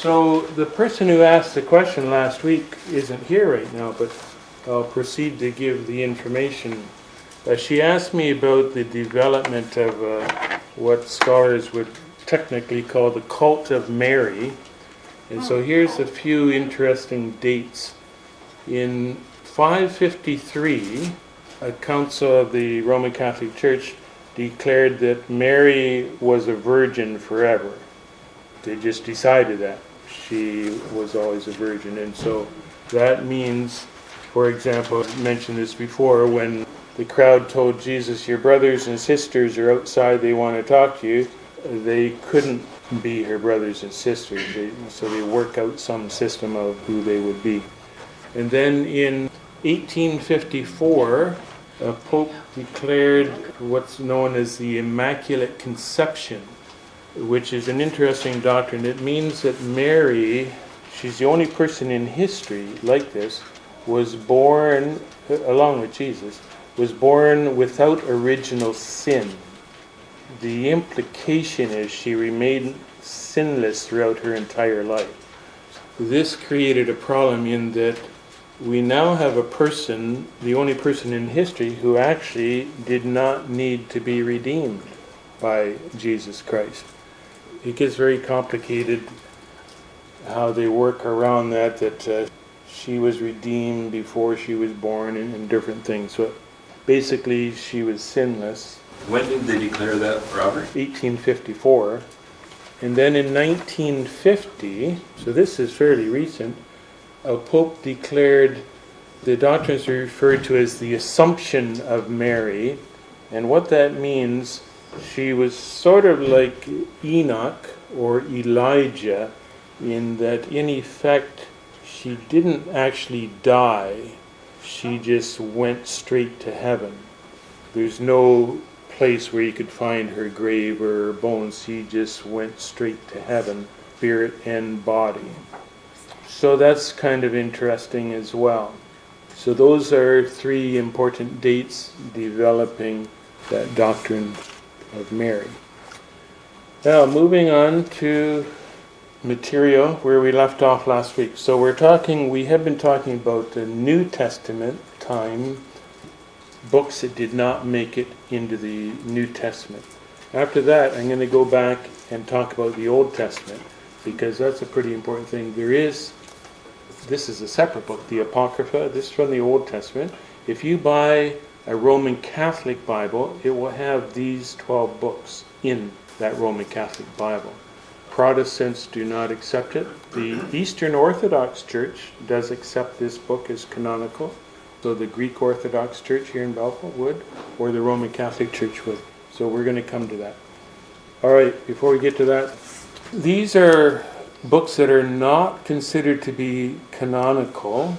So the person who asked the question last week isn't here right now, but I'll proceed to give the information. She asked me about the development of what scholars would technically call the cult of Mary. And so here's a few interesting dates. In 553, a council of the Roman Catholic Church declared that Mary was a virgin forever. They just decided that. She was always a virgin. And so that means, for example, I mentioned this before, when the crowd told Jesus, your brothers and sisters are outside, they want to talk to you, they couldn't be her brothers and sisters. So they work out some system of who they would be. And then in 1854, a pope declared what's known as the Immaculate Conception, which is an interesting doctrine. It means that Mary, she's the only person in history like this, was born, along with Jesus, was born without original sin. The implication is she remained sinless throughout her entire life. This created a problem in that we now have a person, the only person in history, who actually did not need to be redeemed by Jesus Christ. It gets very complicated how they work around that she was redeemed before she was born and different things. So basically she was sinless. When did they declare that, Robert? 1854. And then in 1950, so this is fairly recent, a pope declared the doctrines are referred to as the Assumption of Mary. And what that means, she was sort of like Enoch or Elijah in that, in effect, she didn't actually die. She just went straight to heaven. There's no place where you could find her grave or her bones. She just went straight to heaven, spirit and body. So that's kind of interesting as well. So those are three important dates developing that doctrine of Mary. Now moving on to material where we left off last week. So we have been talking about the New Testament time books that did not make it into the New Testament. After that, I'm going to go back and talk about the Old Testament, because that's a pretty important thing. This is a separate book, the Apocrypha. This is from the Old Testament. If you buy a Roman Catholic Bible, it will have these 12 books in that Roman Catholic Bible. Protestants do not accept it. The Eastern Orthodox Church does accept this book as canonical. So the Greek Orthodox Church here in Balfour would, or the Roman Catholic Church would. So we're going to come to that. All right, before we get to that, these are books that are not considered to be canonical,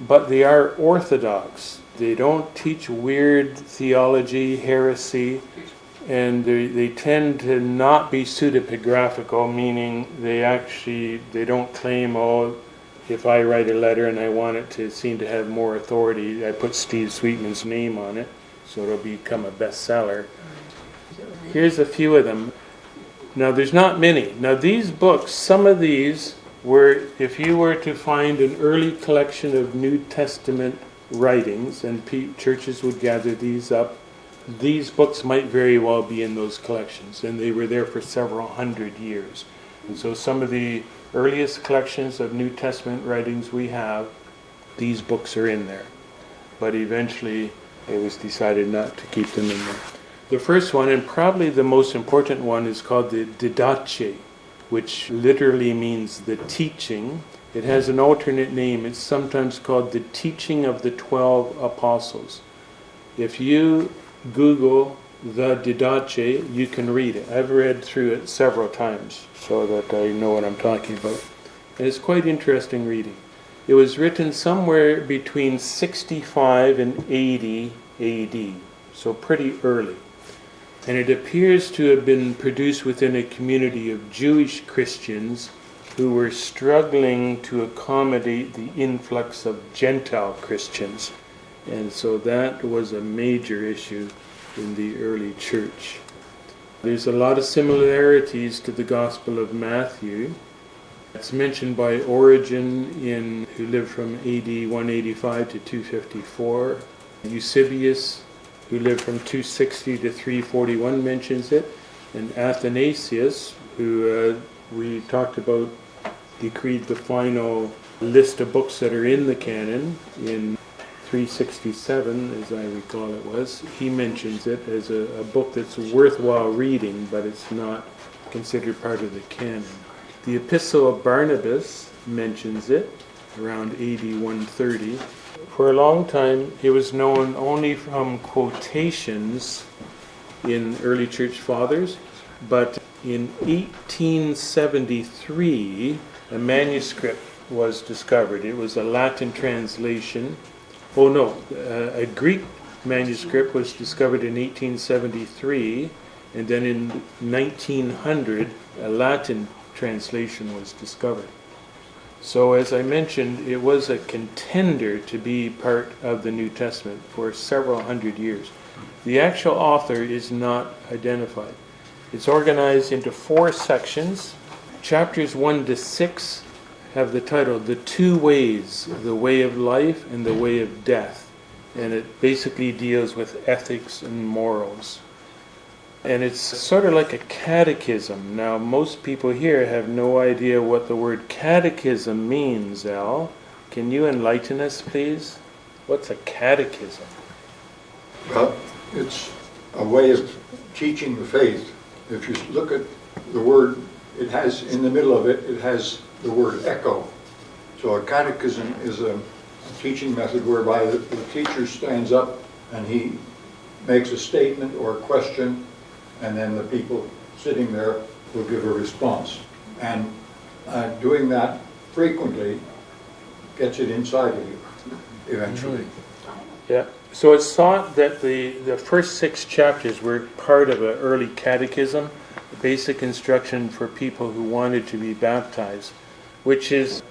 but they are orthodox. They don't teach weird theology, heresy, and they tend to not be pseudepigraphical, meaning they don't claim, if I write a letter and I want it to seem to have more authority, I put Steve Sweetman's name on it, so it'll become a bestseller. Here's a few of them. Now, there's not many. Now, these books, some of these were, if you were to find an early collection of New Testament writings, and churches would gather these up, these books might very well be in those collections, and they were there for several hundred years. And so some of the earliest collections of New Testament writings we have, these books are in there. But eventually it was decided not to keep them in there. The first one, and probably the most important one, is called the Didache, which literally means the teaching. It has an alternate name. It's sometimes called the Teaching of the 12 Apostles. If you Google the Didache, you can read it. I've read through it several times so that I know what I'm talking about. And it's quite interesting reading. It was written somewhere between 65 and 80 AD, so pretty early. And it appears to have been produced within a community of Jewish Christians who were struggling to accommodate the influx of Gentile Christians. And so that was a major issue in the early church. There's a lot of similarities to the Gospel of Matthew. It's mentioned by Origen, who lived from AD 185 to 254. Eusebius, who lived from 260 to 341, mentions it. And Athanasius, who we talked about, decreed the final list of books that are in the canon in 367, as I recall it was. He mentions it as a book that's worthwhile reading, but it's not considered part of the canon. The Epistle of Barnabas mentions it around AD 130. For a long time, it was known only from quotations in early church fathers, but in 1873, a manuscript was discovered. It was a Latin translation. A Greek manuscript was discovered in 1873, and then in 1900, a Latin translation was discovered. So as I mentioned, it was a contender to be part of the New Testament for several hundred years. The actual author is not identified. It's organized into 4 sections. Chapters 1 to 6 have the title, The Two Ways, the Way of Life and the Way of Death. And it basically deals with ethics and morals. And it's sort of like a catechism. Now, most people here have no idea what the word catechism means, Al. Can you enlighten us, please? What's a catechism? Well, it's a way of teaching the faith. If you look at the word, it has, in the middle of it, it has the word echo. So a catechism is a teaching method whereby the teacher stands up and he makes a statement or a question, and then the people sitting there will give a response. And doing that frequently gets it inside of you, eventually. Yeah. So it's thought that the first 6 chapters were part of an early catechism, basic instruction for people who wanted to be baptized, which is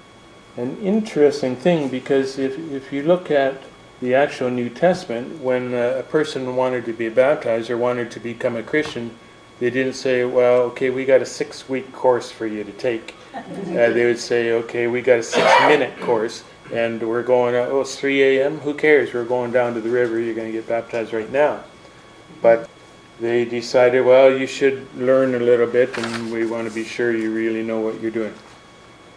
an interesting thing, because if you look at the actual New Testament, when a person wanted to be baptized or wanted to become a Christian, they didn't say, well, okay, we got a 6-week course for you to take. They would say, okay, we got a 6-minute course, and we're going, it's 3 a.m., who cares? We're going down to the river, you're going to get baptized right now. But they decided, well, you should learn a little bit, and we want to be sure you really know what you're doing.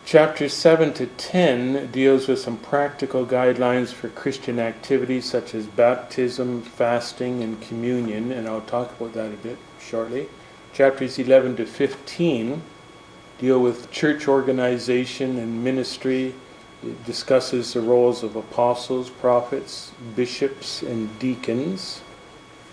Chapters 7 to 10 deals with some practical guidelines for Christian activities such as baptism, fasting, and communion, and I'll talk about that a bit shortly. Chapters 11 to 15 deal with church organization and ministry. It discusses the roles of apostles, prophets, bishops, and deacons.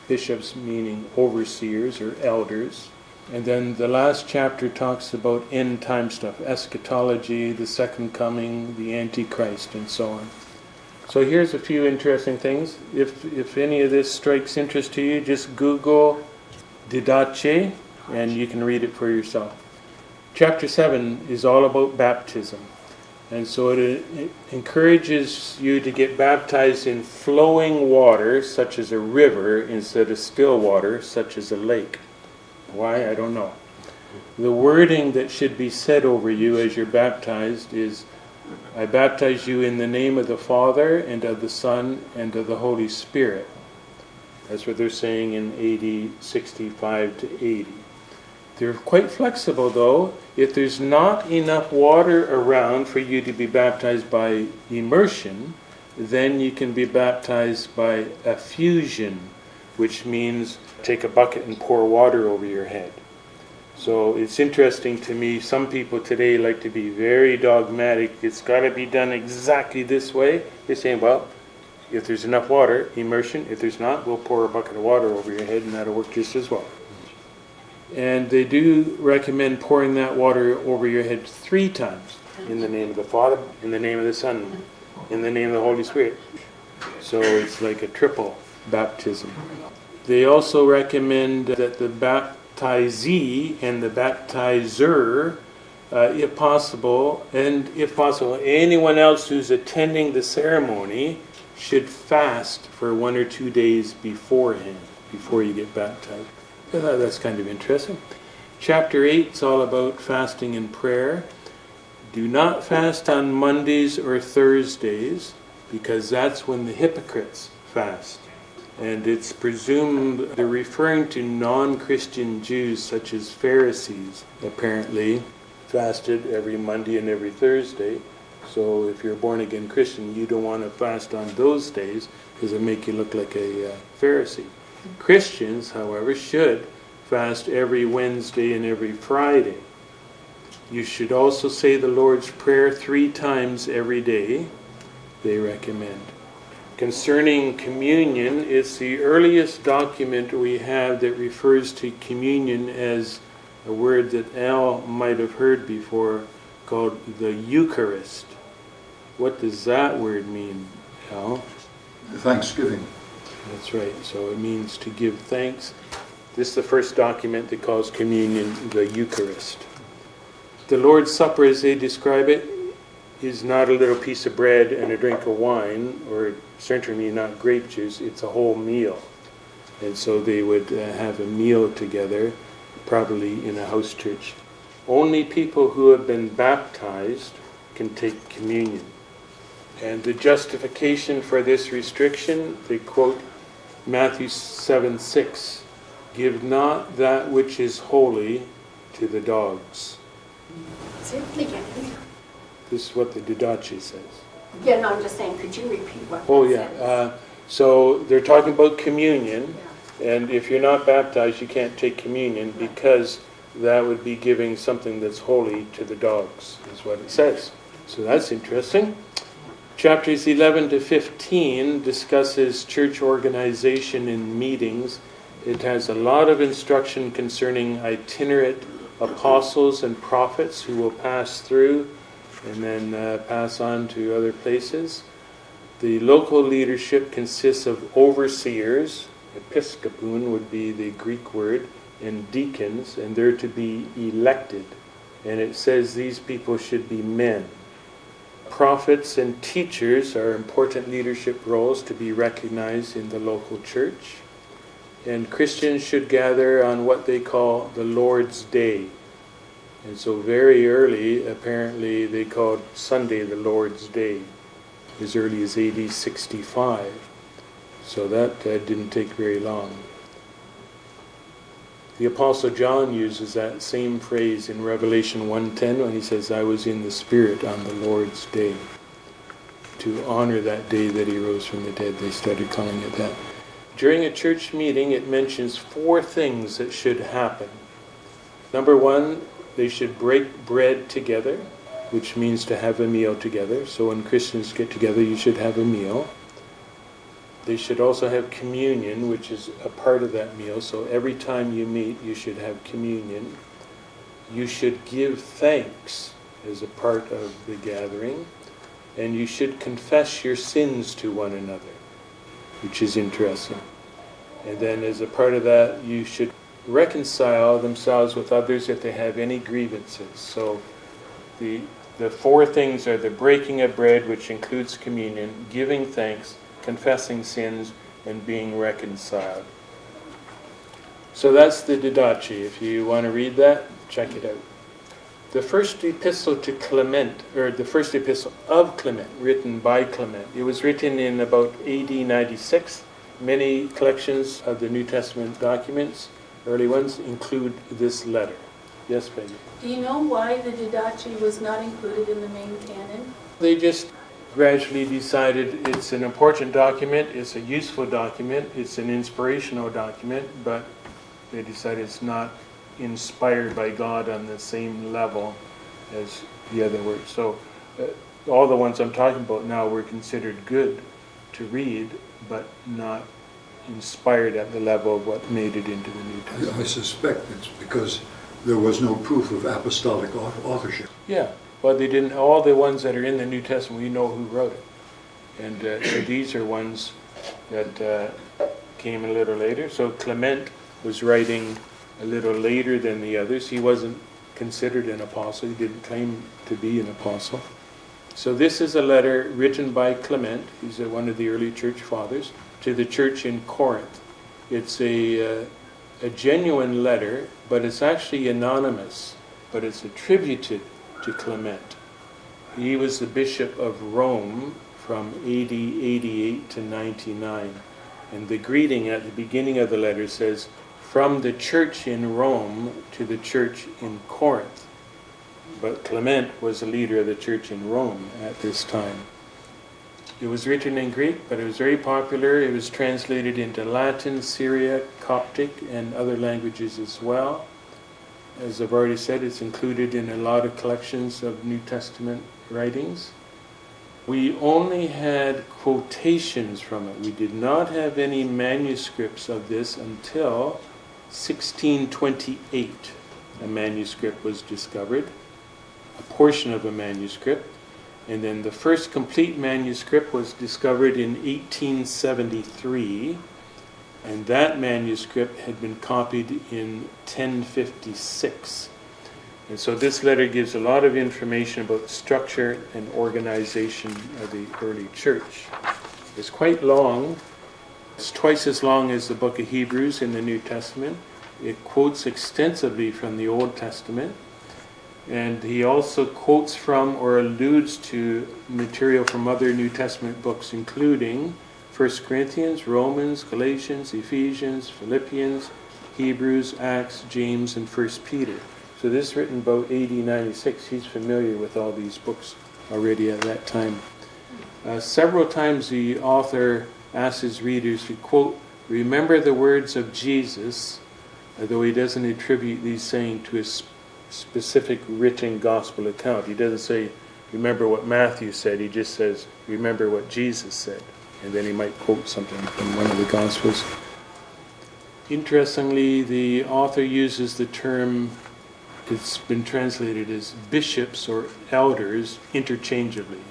Bishops meaning overseers or elders. And then the last chapter talks about end time stuff, eschatology, the second coming, the Antichrist, and so on. So here's a few interesting things. If any of this strikes interest to you, just Google Didache and you can read it for yourself. Chapter 7 is all about baptism. And so it encourages you to get baptized in flowing water, such as a river, instead of still water, such as a lake. Why? I don't know. The wording that should be said over you as you're baptized is, I baptize you in the name of the Father, and of the Son, and of the Holy Spirit. That's what they're saying in AD 65 to 80. They're quite flexible, though. If there's not enough water around for you to be baptized by immersion, then you can be baptized by effusion, which means take a bucket and pour water over your head. So it's interesting to me, some people today like to be very dogmatic. It's got to be done exactly this way. They're saying, well, if there's enough water, immersion. If there's not, we'll pour a bucket of water over your head and that'll work just as well. And they do recommend pouring that water over your head 3 times. In the name of the Father, in the name of the Son, in the name of the Holy Spirit. So it's like a triple baptism. They also recommend that the baptizee and the baptizer, if possible, anyone else who's attending the ceremony should fast for 1 or 2 days beforehand, before you get baptized. That's kind of interesting. Chapter 8 is all about fasting and prayer. Do not fast on Mondays or Thursdays, because that's when the hypocrites fast. And it's presumed they're referring to non-Christian Jews, such as Pharisees, apparently fasted every Monday and every Thursday. So if you're a born-again Christian, you don't want to fast on those days because it make you look like a Pharisee. Christians, however, should fast every Wednesday and every Friday. You should also say the Lord's Prayer 3 times every day, they recommend. Concerning communion, it's the earliest document we have that refers to communion as a word that Al might have heard before, called the Eucharist. What does that word mean, Al? Thanksgiving. That's right. So it means to give thanks. This is the first document that calls communion the Eucharist. The Lord's Supper, as they describe it, is not a little piece of bread and a drink of wine, or certainly not grape juice. It's a whole meal. And so they would have a meal together, probably in a house church. Only people who have been baptized can take communion. And the justification for this restriction, they quote Matthew 7:6, "Give not that which is holy to the dogs." This is what the Didache says. Yeah, no, I'm just saying, could you repeat what Oh, that yeah. says? So they're talking about communion, and if you're not baptized, you can't take communion because that would be giving something that's holy to the dogs, is what it says. So that's interesting. Chapters 11 to 15 discusses church organization and meetings. It has a lot of instruction concerning itinerant apostles and prophets who will pass through and then pass on to other places. The local leadership consists of overseers, episkopon would be the Greek word, and deacons, and they're to be elected. And it says these people should be men. Prophets and teachers are important leadership roles to be recognized in the local church. And Christians should gather on what they call the Lord's Day. And so very early, apparently, they called Sunday the Lord's Day, as early as AD 65. So that didn't take very long. The Apostle John uses that same phrase in Revelation 1:10 when he says, "I was in the Spirit on the Lord's Day." To honor that day that he rose from the dead, they started calling it that. During a church meeting, it mentions 4 things that should happen. Number 1, they should break bread together, which means to have a meal together. So when Christians get together, you should have a meal. They should also have communion, which is a part of that meal. So every time you meet, you should have communion. You should give thanks as a part of the gathering. And you should confess your sins to one another, which is interesting. And then as a part of that, you should reconcile themselves with others if they have any grievances. So the 4 things are the breaking of bread, which includes communion, giving thanks, confessing sins, and being reconciled. So that's the Didache. If you want to read that, check it out. The first epistle to Clement, or the first epistle of Clement, written by Clement, it was written in about AD 96. Many collections of the New Testament documents, early ones, include this letter. Yes, Peggy? Do you know why the Didache was not included in the main canon? They just gradually decided it's an important document, it's a useful document, it's an inspirational document, but they decided it's not inspired by God on the same level as the other works. So all the ones I'm talking about now were considered good to read, but not inspired at the level of what made it into the New Testament. I suspect it's because there was no proof of apostolic authorship. Yeah, well, they didn't. All the ones that are in the New Testament, we know who wrote it, and so these are ones that came a little later. So Clement was writing a little later than the others. He wasn't considered an apostle. He didn't claim to be an apostle. So this is a letter written by Clement. He's one of the early church fathers, to the church in Corinth. It's a genuine letter, but it's actually anonymous, but it's attributed to Clement. He was the Bishop of Rome from AD 88 to 99. And the greeting at the beginning of the letter says, "From the church in Rome to the church in Corinth." But Clement was the leader of the church in Rome at this time. It was written in Greek, but it was very popular. It was translated into Latin, Syriac, Coptic, and other languages as well. As I've already said, it's included in a lot of collections of New Testament writings. We only had quotations from it. We did not have any manuscripts of this until 1628. A manuscript was discovered, a portion of a manuscript, and then the first complete manuscript was discovered in 1873, and that manuscript had been copied in 1056. And so this letter gives a lot of information about the structure and organization of the early church. It's quite long. It's twice as long as the book of Hebrews in the New Testament. It quotes extensively from the Old Testament. And he also quotes from or alludes to material from other New Testament books, including 1 Corinthians, Romans, Galatians, Ephesians, Philippians, Hebrews, Acts, James, and 1 Peter. So this is written about AD 96. He's familiar with all these books already at that time. Several times the author asks his readers to quote, "Remember the words of Jesus," though he doesn't attribute these sayings to a specific written gospel account. He doesn't say, "Remember what Matthew said." He just says, "Remember what Jesus said." And then he might quote something from one of the Gospels. Interestingly, the author uses the term, it's been translated as bishops or elders, interchangeably.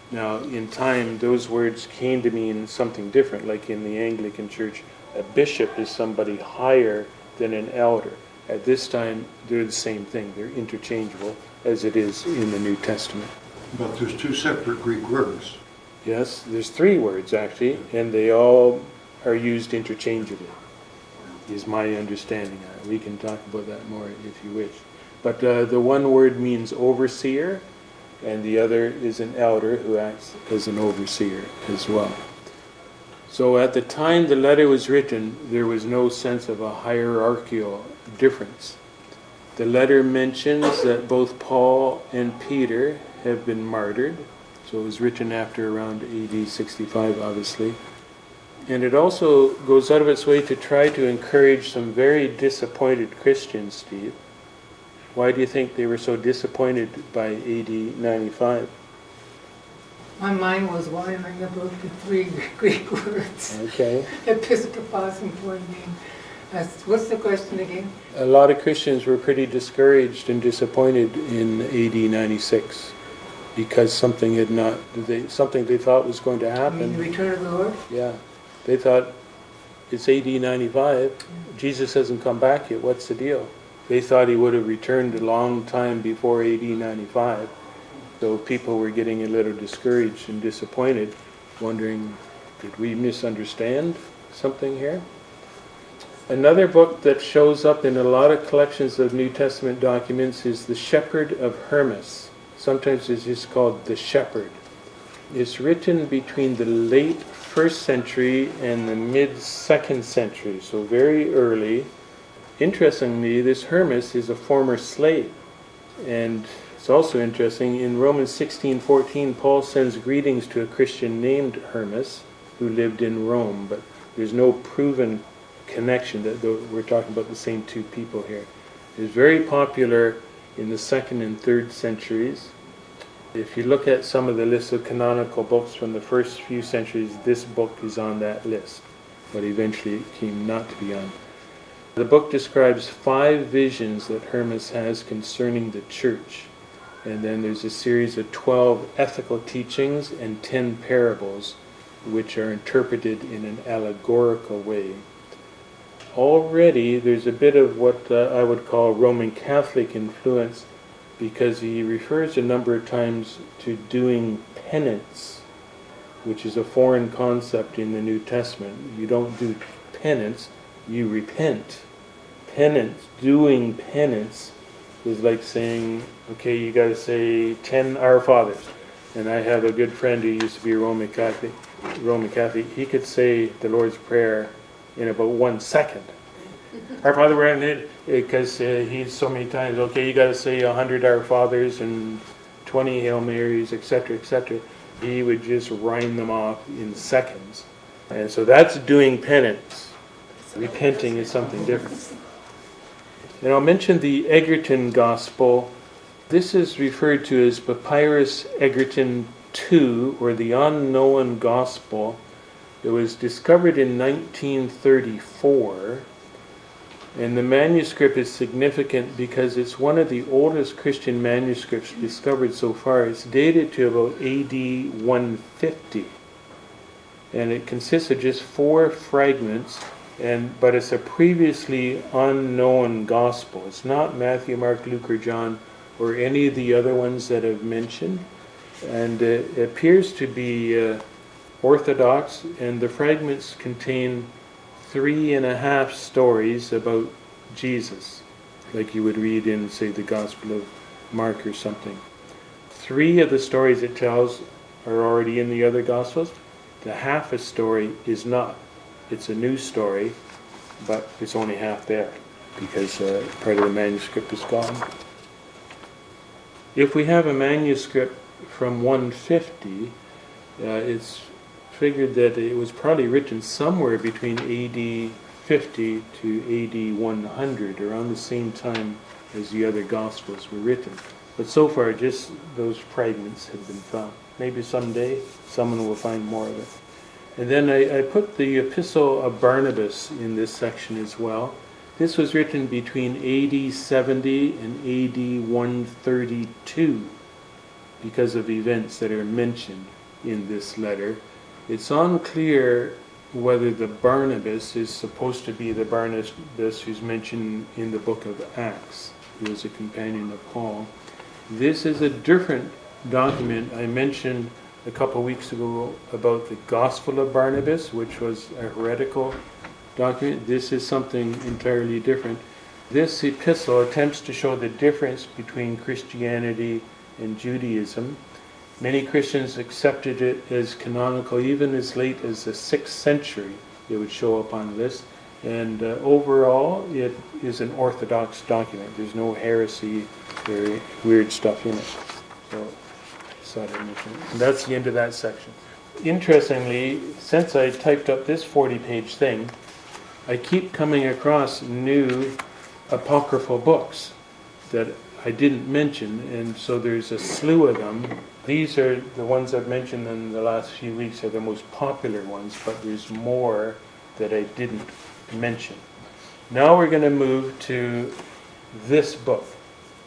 Now, in time, those words came to mean something different, like in the Anglican Church, a bishop is somebody higher than an elder. At this time, they're the same thing. They're interchangeable, as it is in the New Testament. But there's two separate Greek words. Yes, there's three words actually, and they all are used interchangeably, is my understanding. We can talk about that more if you wish. But the one word means overseer, and the other is an elder who acts as an overseer as well. So at the time the letter was written, there was no sense of a hierarchical difference. The letter mentions that both Paul and Peter have been martyred. So it was written after around AD 65, obviously. And it also goes out of its way to try to encourage some very disappointed Christians, Steve. Why do you think they were so disappointed by AD 95? My mind was wandering about the three Greek words. Okay. Episkopos and poimen. What's the question again? A lot of Christians were pretty discouraged and disappointed in AD 96 because something they thought was going to You happen. mean the return of the Lord? Yeah. They thought, it's AD 95, Jesus hasn't come back yet, what's the deal? They thought he would have returned a long time before AD 95. So people were getting a little discouraged and disappointed, wondering, did we misunderstand something here? Another book that shows up in a lot of collections of New Testament documents is The Shepherd of Hermas. Sometimes it's just called The Shepherd. It's written between the late 1st century and the mid-2nd century, so very early. Interestingly, this Hermas is a former slave. And it's also interesting, in Romans 16:14, Paul sends greetings to a Christian named Hermas who lived in Rome, but there's no proven connection that we're talking about the same two people here. It's very popular in the 2nd and 3rd centuries. If you look at some of the lists of canonical books from the first few centuries, this book is on that list, but eventually it came not to be on. The book describes 5 visions that Hermas has concerning the church, and then there's a series of 12 ethical teachings and 10 parables, which are interpreted in an allegorical way. Already there's a bit of what I would call Roman Catholic influence, because he refers a number of times to doing penance, which is a foreign concept in the New Testament. You don't do penance, you repent. Penance, doing penance, is like saying, okay, you got to say 10 Our Fathers. And I have a good friend who used to be a Roman Catholic. He could say the Lord's Prayer in about 1 second. Our Father, we're in it, because he's so many times, okay, you got to say 100 Our Fathers and 20 Hail Marys, etc., etc. He would just rhyme them off in seconds. And so that's doing penance. Repenting is something different. And I'll mention the Egerton Gospel. This is referred to as Papyrus Egerton II, or the Unknown Gospel. It was discovered in 1934. And the manuscript is significant because it's one of the oldest Christian manuscripts discovered so far. It's dated to about AD 150. And it consists of just 4 fragments, but it's a previously unknown gospel. It's not Matthew, Mark, Luke, or John, or any of the other ones that I've mentioned. And it appears to be orthodox, and the fragments contain 3.5 stories about Jesus, like you would read in, say, the Gospel of Mark or something. 3 of the stories it tells are already in the other Gospels. The half a story is not. It's a new story, but it's only half there because part of the manuscript is gone. If we have a manuscript from 150, it's figured that it was probably written somewhere between AD 50 to AD 100, around the same time as the other Gospels were written. But so far, just those fragments have been found. Maybe someday someone will find more of it. And then I put the Epistle of Barnabas in this section as well. This was written between AD 70 and AD 132 because of events that are mentioned in this letter. It's unclear whether the Barnabas is supposed to be the Barnabas who's mentioned in the book of Acts, who was a companion of Paul. This is a different document. I mentioned a couple of weeks ago about the Gospel of Barnabas, which was a heretical document. This is something entirely different. This epistle attempts to show the difference between Christianity and Judaism. Many Christians accepted it as canonical even as late as the 6th century. It would show up on the list. And overall, it is an orthodox document. There's no heresy or weird stuff in it. So and that's the end of that section. Interestingly, since I typed up this 40-page thing, I keep coming across new apocryphal books that I didn't mention, and so there's a slew of them. These are the ones I've mentioned in the last few weeks are the most popular ones, but there's more that I didn't mention. Now we're going to move to this book.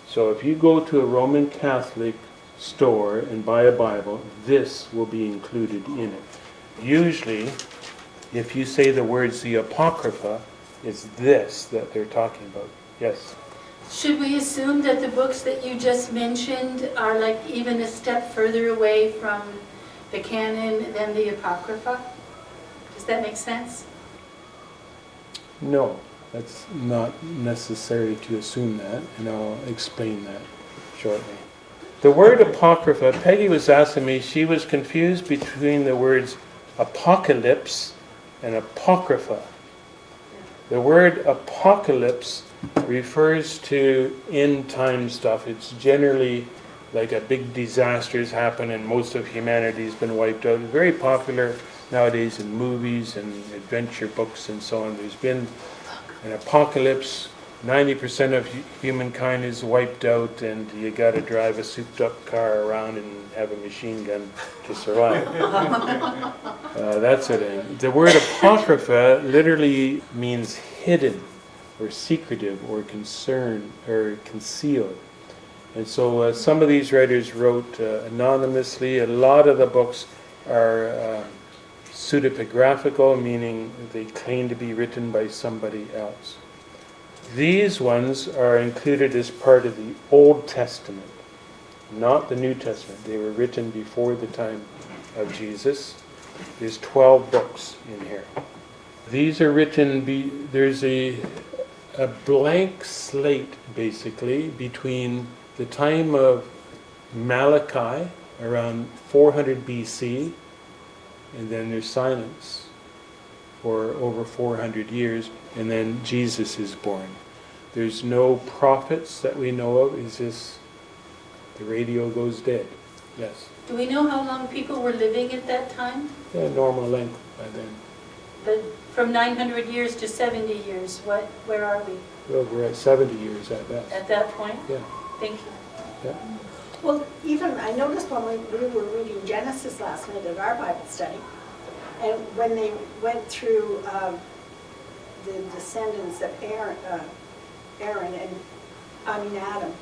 So if you go to a Roman Catholic store and buy a Bible, this will be included in it. Usually, if you say the words the Apocrypha, it's this that they're talking about. Yes? Should we assume that the books that you just mentioned are like even a step further away from the canon than the Apocrypha? Does that make sense? No, that's not necessary to assume that, and I'll explain that shortly. The word Apocrypha, Peggy was asking me, she was confused between the words apocalypse and Apocrypha. The word apocalypse refers to end time stuff. It's generally like a big disaster's happened and most of humanity's been wiped out. It's very popular nowadays in movies and adventure books and so on. There's been an apocalypse. 90% of humankind is wiped out, and you got to drive a souped-up car around and have a machine gun to survive. That sort of thing. The word apocrypha literally means hidden, or secretive, or concerned, or concealed. And so some of these writers wrote anonymously. A lot of the books are pseudepigraphical, meaning they claim to be written by somebody else. These ones are included as part of the Old Testament, not the New Testament. They were written before the time of Jesus. There's 12 books in here. These are written, there's a a blank slate, basically, between the time of Malachi, around 400 BC, and then there's silence for over 400 years, and then Jesus is born. There's no prophets that we know of. It's just the radio goes dead. Yes. Do we know how long people were living at that time? Yeah, normal length by then. But from 900 years to 70 years, where are we Well, we're at 70 years at best. at that point? Yeah, Thank you. yeah. Well, even, I noticed when we were reading Genesis last night at our Bible study, and when they went through the descendants of Aaron and, Adam,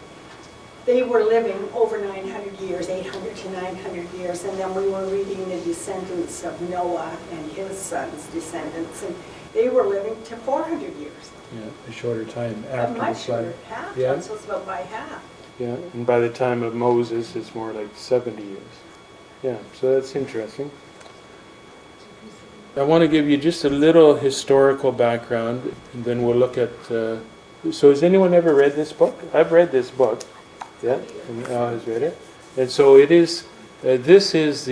they were living over 900 years, 800 to 900 years, and then we were reading the descendants of Noah and his sons' descendants, and they were living to 400 years. Yeah, a shorter time A after the much flood. shorter, half, Yeah. so it's about by half. Yeah, and by the time of Moses, it's more like 70 years. Yeah, so that's interesting. I want to give you just a little historical background, and then we'll look at... so has anyone ever read this book? I've read this book. Yeah, and Al has read it. And so it is... this is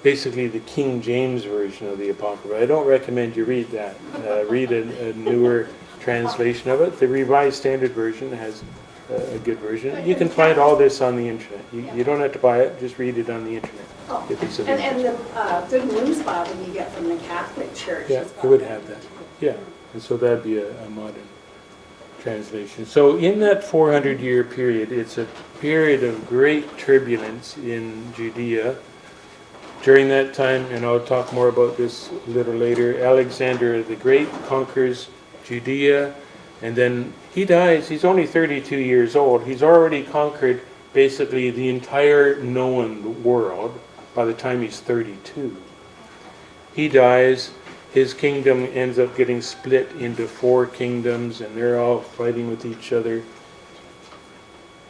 basically the King James version of the Apocrypha. I don't recommend you read that. Read a newer translation of it. The Revised Standard Version has a good version. You can find all this on the internet. You don't have to buy it, just read it on the internet. Oh, If it's of and interest. the Good News Bible you get from the Catholic Church. Yeah, has it got would have that. Yeah, and so that'd be a modern translation. So in that 400-year period, it's a period of great turbulence in Judea. During that time, and I'll talk more about this a little later, Alexander the Great conquers Judea, and then he dies. He's only 32 years old. He's already conquered basically the entire known world by the time he's 32. He dies. His kingdom ends up getting split into 4 kingdoms, and they're all fighting with each other.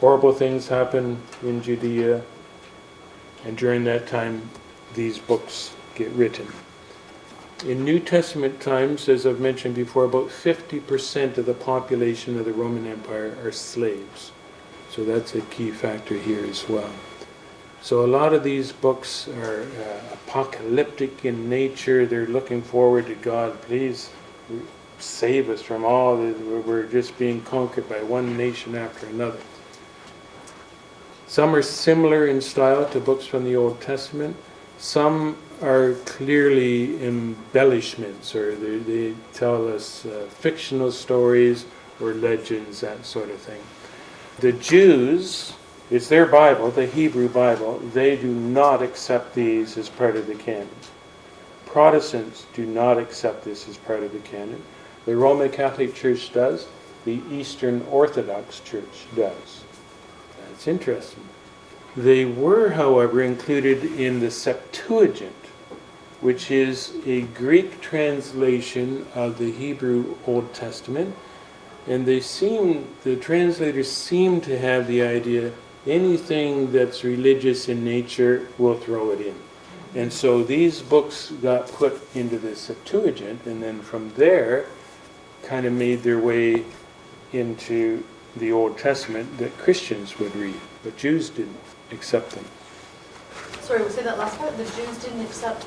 Horrible things happen in Judea, and during that time, these books get written. In New Testament times, as I've mentioned before, about 50% of the population of the Roman Empire are slaves. So that's a key factor here as well. So a lot of these books are apocalyptic in nature. They're looking forward to God. Please save us from all this. We're just being conquered by one nation after another. Some are similar in style to books from the Old Testament. Some are clearly embellishments, or they tell us fictional stories or legends, that sort of thing. The Jews, it's their Bible, the Hebrew Bible, they do not accept these as part of the canon. Protestants do not accept this as part of the canon. The Roman Catholic Church does. The Eastern Orthodox Church does. That's interesting. They were, however, included in the Septuagint, which is a Greek translation of the Hebrew Old Testament. And the translators seem to have the idea, anything that's religious in nature, we'll throw it in. And so these books got put into the Septuagint, and then from there kind of made their way into the Old Testament that Christians would read, but Jews didn't accept them. Sorry, we'll say that last part. The Jews didn't accept.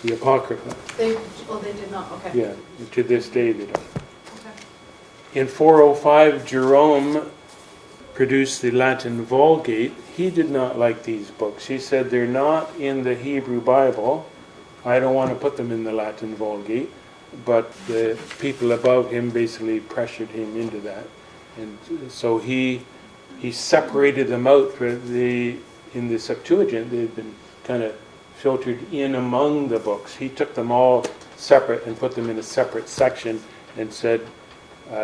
The Apocrypha, They did not. Okay. yeah, to this day they don't. Okay. In 405, Jerome produced the Latin Vulgate. He did not like these books. He said they're not in the Hebrew Bible. I don't want to put them in the Latin Vulgate. But the people above him basically pressured him into that. And so he separated them out. In the Septuagint, they've been kind of filtered in among the books. He took them all separate and put them in a separate section and said,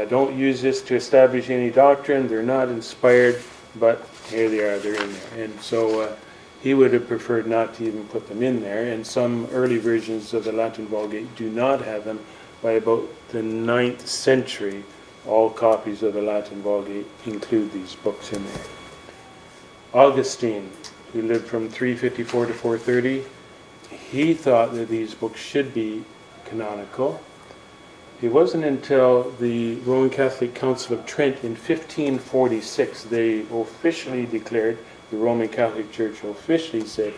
don't use this to establish any doctrine. They're not inspired, but here they are, they're in there. And so he would have preferred not to even put them in there. And some early versions of the Latin Vulgate do not have them. By about the 9th century, all copies of the Latin Vulgate include these books in there. Augustine, who lived from 354 to 430, he thought that these books should be canonical. it wasn't until the Roman Catholic Council of Trent in 1546 they officially declared, the Roman Catholic Church officially said,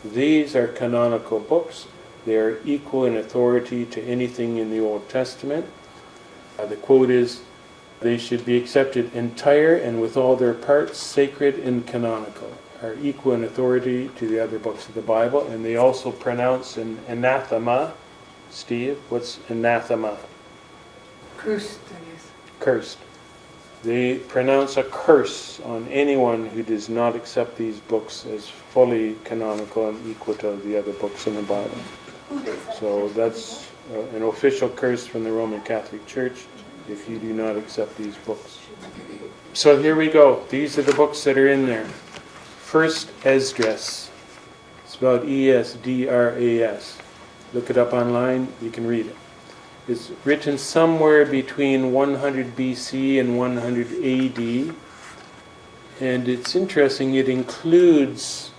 these are canonical books. They are equal in authority to anything in the Old Testament. The quote is, they should be accepted entire and with all their parts sacred and canonical, are equal in authority to the other books of the Bible. And they also pronounce an anathema. Steve, what's anathema? Cursed, I guess. Cursed. They pronounce a curse on anyone who does not accept these books as fully canonical and equal to the other books in the Bible. So that's an official curse from the Roman Catholic Church if you do not accept these books. So here we go. These are the books that are in there. First Esdras, spelled E-S-D-R-A-S. Look it up online, you can read it. It's written somewhere between 100 BC and 100 AD. And it's interesting, it includes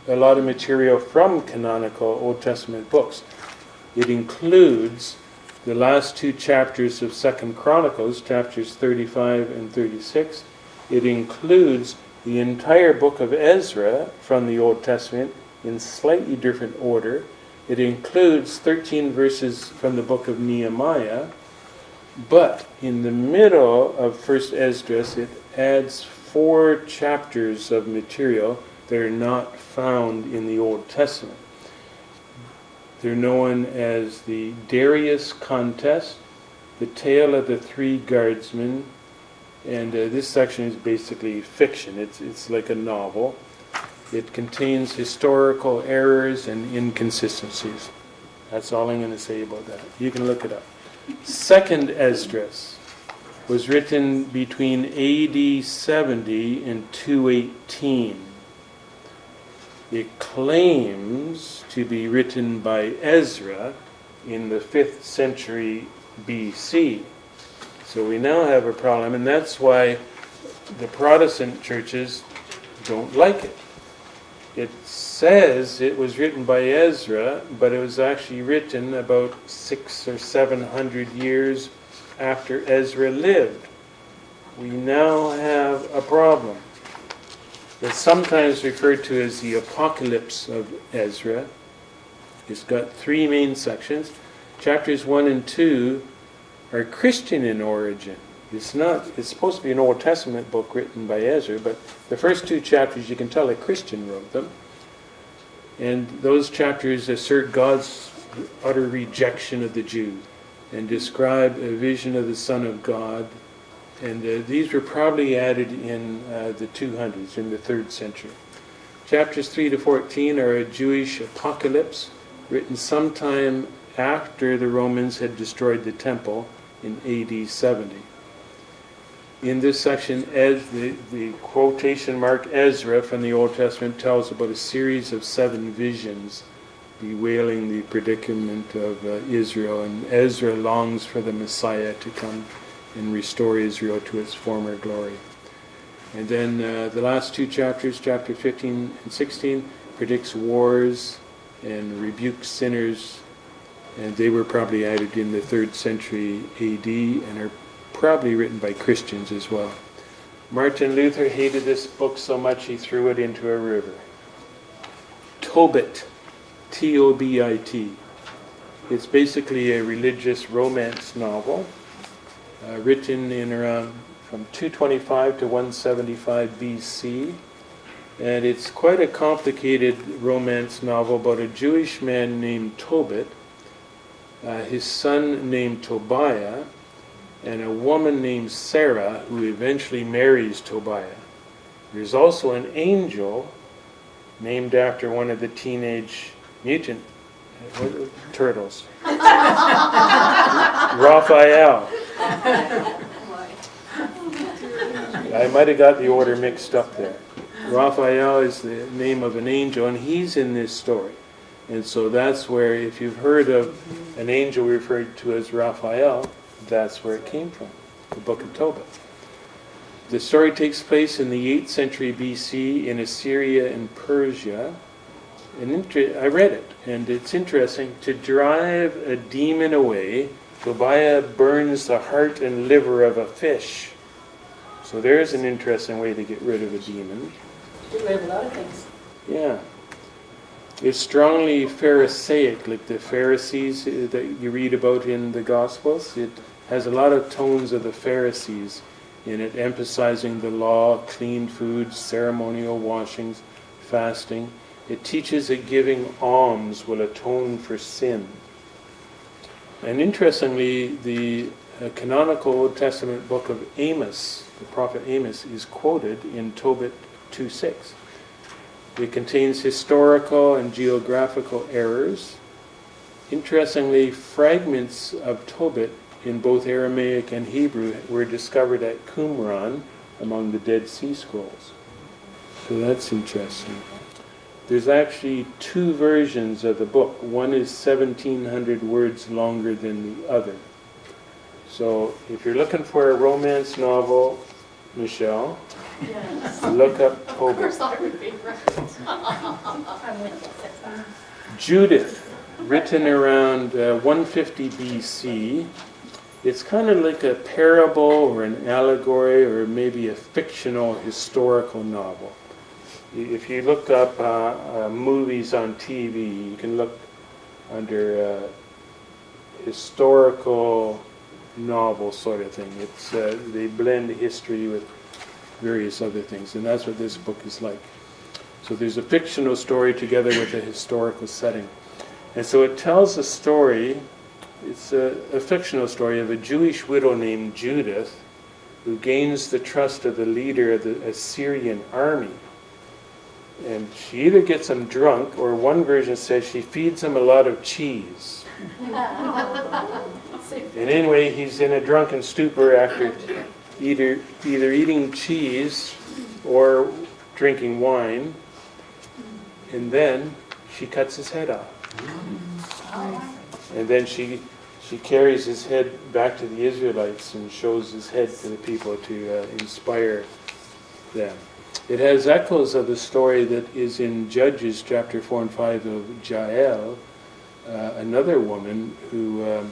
a lot of material from canonical Old Testament books. It includes the last two chapters of 2 Chronicles, chapters 35 and 36. It includes the entire book of Ezra from the Old Testament in slightly different order. It includes 13 verses from the book of Nehemiah, but in the middle of 1 Esdras it adds 4 chapters of material that are not found in the Old Testament. They're known as the Darius Contest, the Tale of the Three Guardsmen, and this section is basically fiction. It's like a novel. It contains historical errors and inconsistencies. That's all I'm going to say about that. You can look it up. Second Esdras was written between AD 70 and 218. It claims to be written by Ezra in the 5th century BC. So we now have a problem, and that's why the Protestant churches don't like it. It says it was written by Ezra, but it was actually written about 600 or 700 years after Ezra lived. We now have a problem. It's sometimes referred to as the Apocalypse of Ezra. It's got 3 main sections. Chapters 1 and 2 are Christian in origin. It's supposed to be an Old Testament book written by Ezra, but the first 2 chapters you can tell a Christian wrote them. And those chapters assert God's utter rejection of the Jews and describe a vision of the Son of God. And these were probably added in the 200s, in the 3rd century. Chapters 3 to 14 are a Jewish apocalypse written sometime after the Romans had destroyed the temple in AD 70. In this section, the quotation mark Ezra from the Old Testament tells about a series of 7 visions bewailing the predicament of Israel, and Ezra longs for the Messiah to come and restore Israel to its former glory. And then the last 2 chapters, chapter 15 and 16, predicts wars and rebukes sinners, and they were probably added in the 3rd century AD and are probably written by Christians as well. Martin Luther hated this book so much he threw it into a river. Tobit, T-O-B-I-T. It's basically a religious romance novel written in around from 225 to 175 BC. And it's quite a complicated romance novel about a Jewish man named Tobit, his son named Tobiah, and a woman named Sarah who eventually marries Tobiah. There's also an angel named after one of the teenage mutant turtles. Raphael. I might have got the order mixed up there. Raphael is the name of an angel, and he's in this story. And so that's where, if you've heard of an angel referred to as Raphael, that's where it came from, the book of Tobit. The story takes place in the 8th century BC in Assyria and Persia. And I read it, and it's interesting. To drive a demon away, Tobiah burns the heart and liver of a fish. So there's an interesting way to get rid of a demon. Get rid of a lot of things. Yeah. It's strongly Pharisaic, like the Pharisees that you read about in the Gospels. It has a lot of tones of the Pharisees in it, emphasizing the law, clean foods, ceremonial washings, fasting. It teaches that giving alms will atone for sin. And interestingly, the canonical Old Testament book of Amos, the prophet Amos, is quoted in Tobit 2:6. It contains historical and geographical errors. Interestingly, fragments of Tobit in both Aramaic and Hebrew were discovered at Qumran among the Dead Sea Scrolls. So that's interesting. There's actually two versions of the book. One is 1,700 words longer than the other. So if you're looking for a romance novel, Michelle, Yes. look up Of Tobit. course I would be right. I'm with it. Judith, written around 150 BC. It's kind of like a parable or an allegory or maybe a fictional historical novel. If you look up movies on TV, you can look under historical novel sort of thing. It's they blend history with various other things, and that's what this book is like. So there's a fictional story together with a historical setting. And so it tells a story, it's a fictional story of a Jewish widow named Judith who gains the trust of the leader of the Assyrian army. And she either gets him drunk, or one version says she feeds him a lot of cheese. And anyway, he's in a drunken stupor after either eating cheese or drinking wine, and then she cuts his head off. And then she carries his head back to the Israelites and shows his head to the people to inspire them. It has echoes of the story that is in Judges chapter 4 and 5 of Jael, another woman who,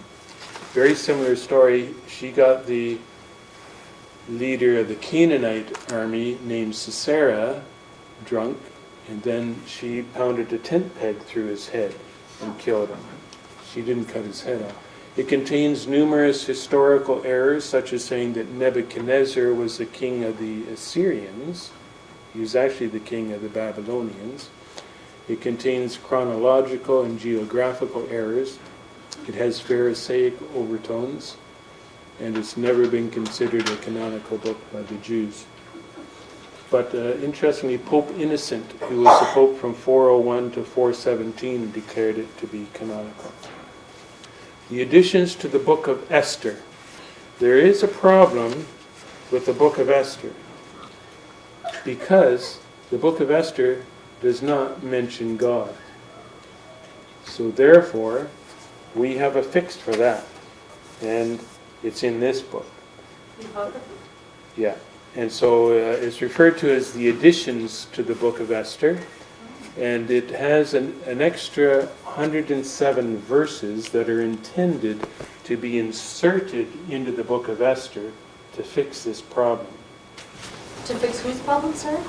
very similar story. She got the leader of the Canaanite army named Sisera drunk, and then she pounded a tent peg through his head and killed him. She didn't cut his head off. It contains numerous historical errors, such as saying that Nebuchadnezzar was the king of the Assyrians. He was actually the king of the Babylonians. It contains chronological and geographical errors. It has Pharisaic overtones, and it's never been considered a canonical book by the Jews. But interestingly, Pope Innocent, who was the Pope from 401 to 417, declared it to be canonical. The additions to the book of Esther. There is a problem with the book of Esther, because the book of Esther does not mention God. So therefore, we have a fix for that. And it's in this book. Yeah. And so it's referred to as the additions to the book of Esther. And it has an extra 107 verses that are intended to be inserted into the book of Esther to fix this problem. To fix whose problem, sir?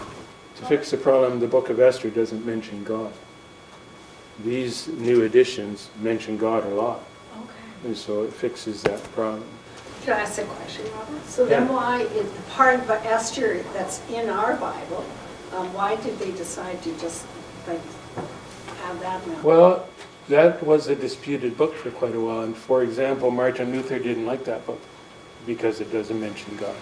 To fix the problem, the book of Esther doesn't mention God. These new editions mention God a lot. Okay. And so it fixes that problem. Can I ask a question, Robert? So then Yeah. why is the part of Esther that's in our Bible, why did they decide to just like have that now? Well, that was a disputed book for quite a while. And for example, Martin Luther didn't like that book because it doesn't mention God.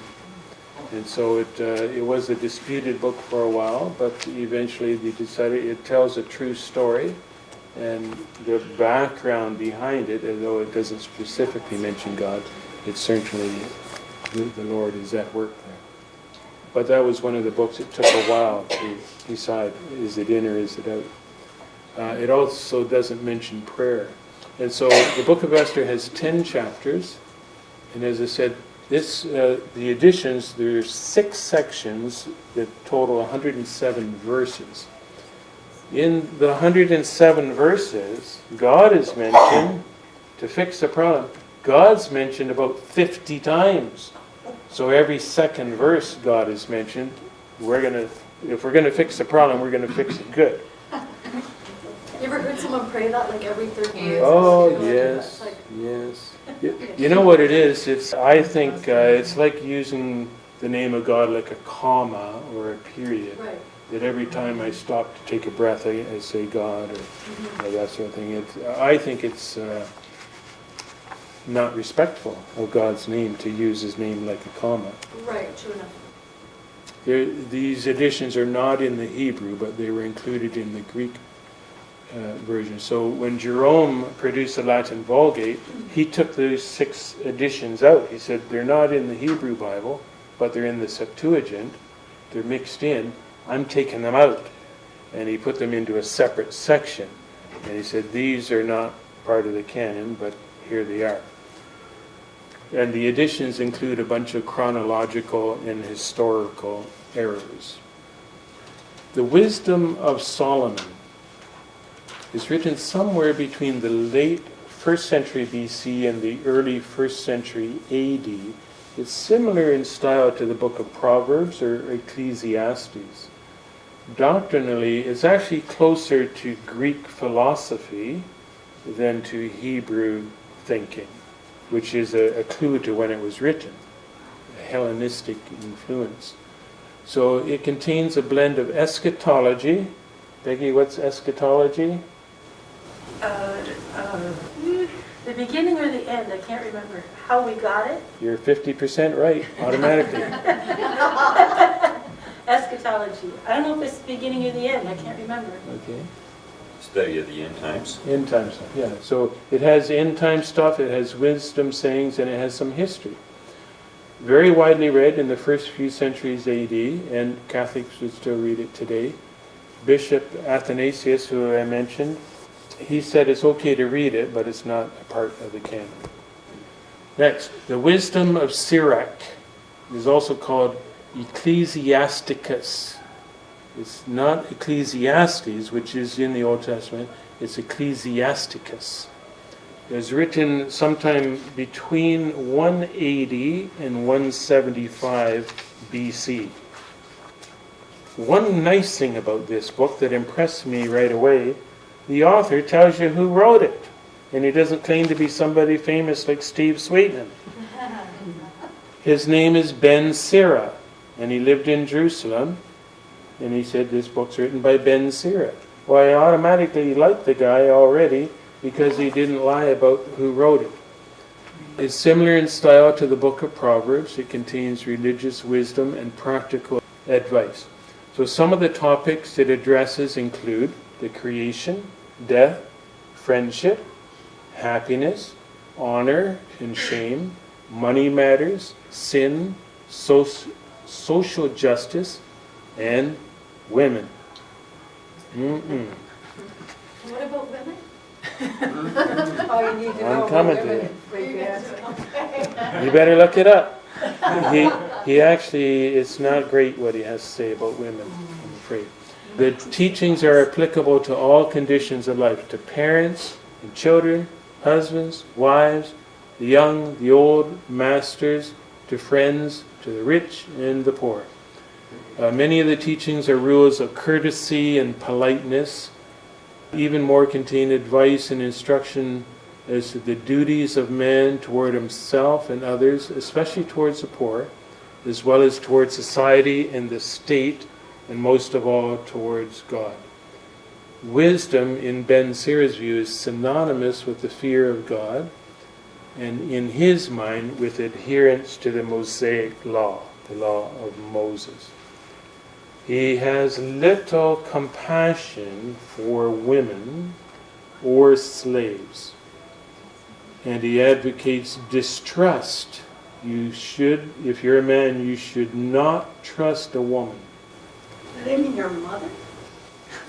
And so it was a disputed book for a while, but eventually they decided it tells a true story. And the background behind it, although it doesn't specifically mention God, it's certainly the Lord is at work there. But that was one of the books it took a while to decide, is it in or is it out? It also doesn't mention prayer. And so the book of Esther has 10 chapters. And as I said, the additions, there's 6 sections that total 107 verses. In the 107 verses, God is mentioned to fix the problem. God's mentioned about 50 times. So every second verse God is mentioned. If we're gonna fix the problem, we're gonna fix it good. You ever heard someone pray that like every third word? Oh, It's yes, like- yes. You know what it is? I think it's like using the name of God like a comma or a period. Right. That every time I stop to take a breath, I say God or that sort of thing. I think it's not respectful of God's name to use His name like a comma. Right, true enough. These editions are not in the Hebrew, but they were included in the Greek version. So when Jerome produced the Latin Vulgate, he took those 6 editions out. He said they're not in the Hebrew Bible, but they're in the Septuagint. They're mixed in. I'm taking them out. And he put them into a separate section. And he said these are not part of the canon, but here they are. And the editions include a bunch of chronological and historical errors. The Wisdom of Solomon is written somewhere between the late 1st century BC and the early 1st century AD. It's similar in style to the book of Proverbs or Ecclesiastes. Doctrinally, it's actually closer to Greek philosophy than to Hebrew thinking, which is a clue to when it was written, a Hellenistic influence. So it contains a blend of eschatology. Peggy, what's eschatology? The beginning or the end, I can't remember how we got it. You're 50% right, automatically. Eschatology. I don't know if it's the beginning or the end, I can't remember. Okay. Study of the end times. End time stuff, yeah. So it has end time stuff, it has wisdom sayings, and it has some history. Very widely read in the first few centuries AD, and Catholics would still read it today. Bishop Athanasius, who I mentioned, he said it's okay to read it, but it's not a part of the canon. Next, the Wisdom of Sirach is also called Ecclesiasticus. It's not Ecclesiastes, which is in the Old Testament, it's Ecclesiasticus. It was written sometime between 180 and 175 BC. One nice thing about this book that impressed me right away, the author tells you who wrote it. And he doesn't claim to be somebody famous like Steve Sweetman. His name is Ben Sira, and he lived in Jerusalem. And he said, this book's written by Ben Sira. Well, I automatically liked the guy already because he didn't lie about who wrote it. It's similar in style to the book of Proverbs. It contains religious wisdom and practical advice. So some of the topics it addresses include the creation, death, friendship, happiness, honor and shame, money matters, sin, social justice, and women. What about women? Oh, you need to I'm know coming about to women. it. Wait, yes. You better look it up. He actually, it's not great what he has to say about women, I'm afraid. The teachings are applicable to all conditions of life, to parents and children, husbands, wives, the young, the old, masters, to friends, to the rich and the poor. Many of the teachings are rules of courtesy and politeness. Even more contain advice and instruction as to the duties of man toward himself and others, especially towards the poor, as well as towards society and the state, and most of all towards God. Wisdom, in Ben Sira's view, is synonymous with the fear of God, and in his mind with adherence to the Mosaic law, the law of Moses. He has little compassion for women or slaves, and he advocates distrust. You should, if you're a man, you should not trust a woman. Do they mean your mother?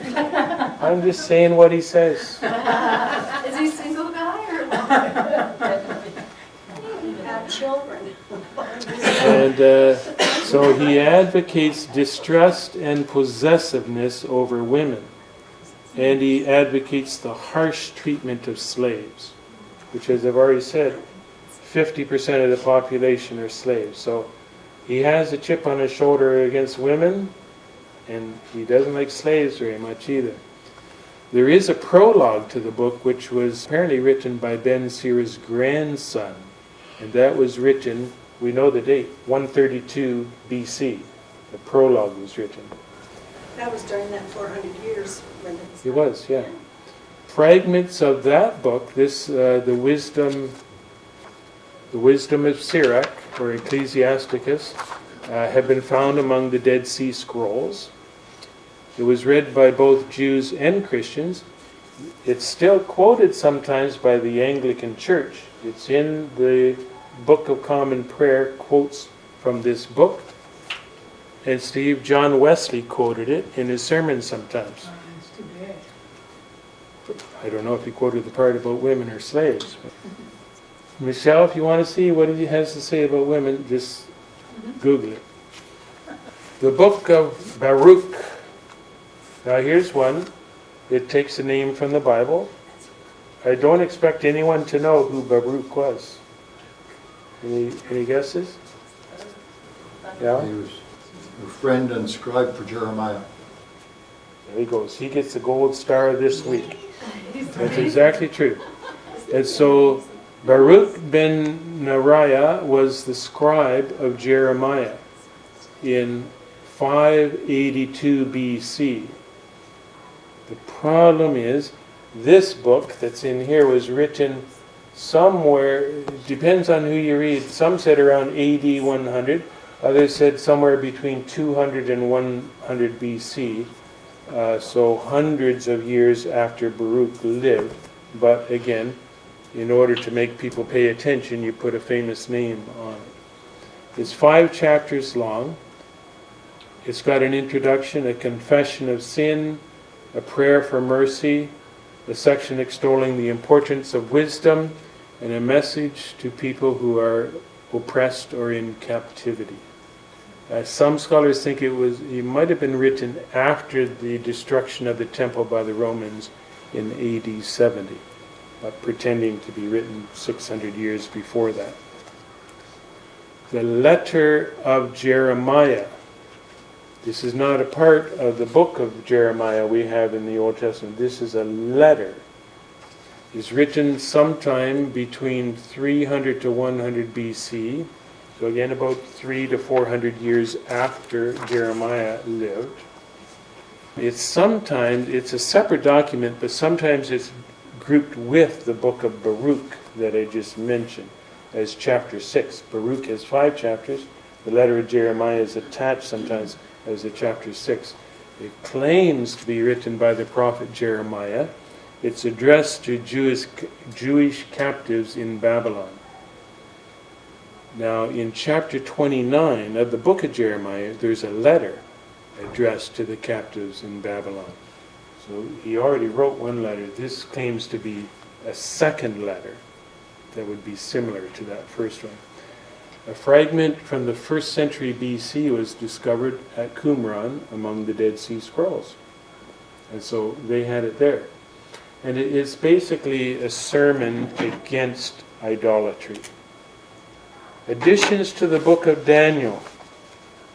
I'm just saying what he says. Is he a single guy or Have children. And so he advocates distrust and possessiveness over women. And he advocates the harsh treatment of slaves, which, as I've already said, 50% of the population are slaves. So he has a chip on his shoulder against women, and he doesn't like slaves very much either. There is a prologue to the book which was apparently written by Ben Sira's grandson, and that was written, we know the date, 132 BC. The prologue was written. That was during that 400 years when It was, yeah. Fragments of that book, this the wisdom of Sirach, or Ecclesiasticus, have been found among the Dead Sea Scrolls. It was read by both Jews and Christians. It's still quoted sometimes by the Anglican Church. It's in the Book of Common Prayer, quotes from this book. And John Wesley quoted it in his sermons sometimes. It's too bad. I don't know if he quoted the part about women or slaves. Michelle, if you want to see what he has to say about women, just Google it. The book of Baruch. Now here's one. It takes a name from the Bible. I don't expect anyone to know who Baruch was. Any guesses? Yeah? He was a friend and scribe for Jeremiah. There he goes. He gets the gold star this week. That's exactly true. And so Baruch ben Neriah was the scribe of Jeremiah in 582 BC. The problem is, this book that's in here was written somewhere, it depends on who you read. Some said around AD 100, others said somewhere between 200 and 100 BC. So hundreds of years after Baruch lived. But again, in order to make people pay attention, you put a famous name on it. It's 5 chapters long. It's got an introduction, a confession of sin, a prayer for mercy, a section extolling the importance of wisdom, and a message to people who are oppressed or in captivity. Some scholars think it might have been written after the destruction of the temple by the Romans in AD 70, but pretending to be written 600 years before that. The letter of Jeremiah. This is not a part of the book of Jeremiah we have in the Old Testament. This is a letter. It's written sometime between 300 to 100 BC. So again, about 300 to 400 years after Jeremiah lived. It's a separate document, but sometimes it's grouped with the book of Baruch that I just mentioned as chapter 6. Baruch has 5 chapters. The letter of Jeremiah is attached sometimes as a chapter 6. It claims to be written by the prophet Jeremiah. It's addressed to Jewish captives in Babylon. Now, in chapter 29 of the book of Jeremiah, there's a letter addressed to the captives in Babylon. So he already wrote one letter. This claims to be a second letter that would be similar to that first one. A fragment from the 1st century BC was discovered at Qumran among the Dead Sea Scrolls. And so they had it there. And it's basically a sermon against idolatry. Additions to the book of Daniel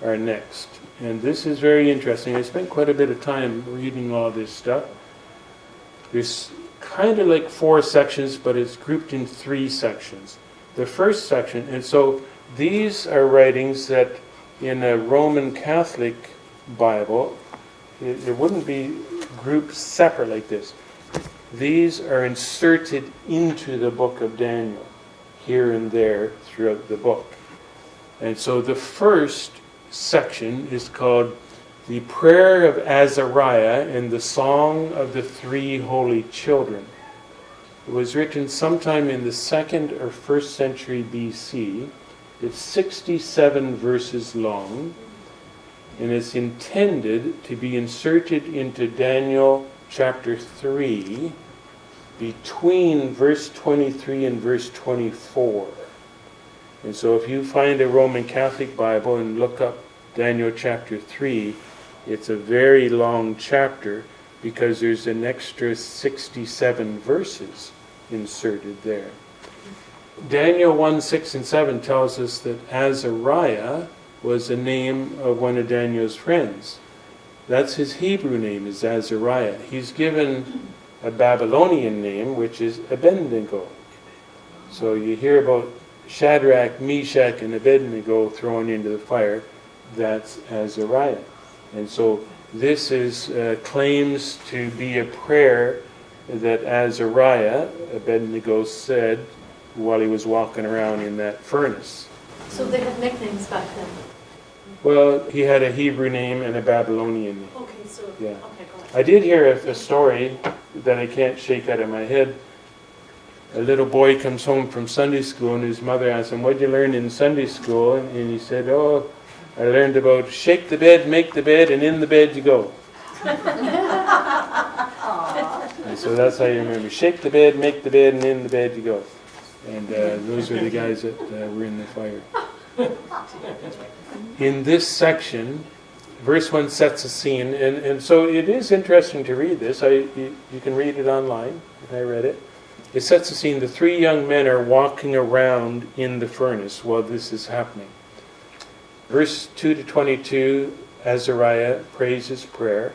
are next. And this is very interesting. I spent quite a bit of time reading all this stuff. There's kind of like 4 sections, but it's grouped in 3 sections. The first section, and so these are writings that in a Roman Catholic Bible, it wouldn't be grouped separate like this. These are inserted into the book of Daniel, here and there throughout the book. And so the first section is called the Prayer of Azariah and the Song of the 3 Holy Children. It was written sometime in the 2nd or 1st century BC. It's 67 verses long, and it's intended to be inserted into Daniel chapter 3 between verse 23 and verse 24. And so if you find a Roman Catholic Bible and look up Daniel chapter 3, it's a very long chapter because there's an extra 67 verses inserted there. Daniel 1, 6 and 7 tells us that Azariah was the name of one of Daniel's friends. That's his Hebrew name, is Azariah. He's given a Babylonian name, which is Abednego. So you hear about Shadrach, Meshach, and Abednego thrown into the fire. That's Azariah. And so this is claims to be a prayer that Azariah, Abednego, said while he was walking around in that furnace. So they had nicknames back then. Well, he had a Hebrew name and a Babylonian name. Okay, so Yeah. okay, go ahead. I did hear a story that I can't shake out of my head. A little boy comes home from Sunday school and his mother asks him, "What did you learn in Sunday school?" And he said, "Oh, I learned about shake the bed, make the bed, and in the bed you go." And so that's how you remember. Shake the bed, make the bed, and in the bed you go. And those were the guys that were in the fire. In this section, verse 1 sets a scene, and so it is interesting to read this. You can read it online, and I read it. It sets a scene. The three young men are walking around in the furnace while this is happening. Verse 2 to 22, Azariah prays his prayer,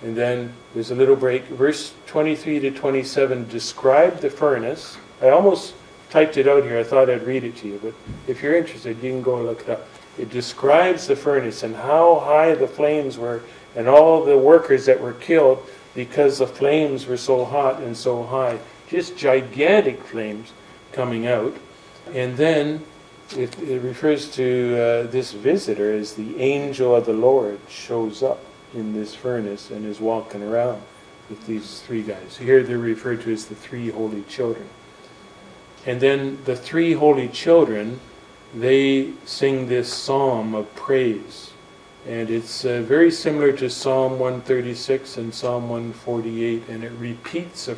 and then there's a little break. Verse 23 to 27 describe the furnace. I almost typed it out here. I thought I'd read it to you, but if you're interested, you can go and look it up. It describes the furnace and how high the flames were and all the workers that were killed because the flames were so hot and so high. Just gigantic flames coming out. And then it refers to this visitor as the angel of the Lord shows up in this furnace and is walking around with these three guys. Here they're referred to as the three holy children. And then the three holy children, they sing this psalm of praise. And it's very similar to Psalm 136 and Psalm 148, and it repeats a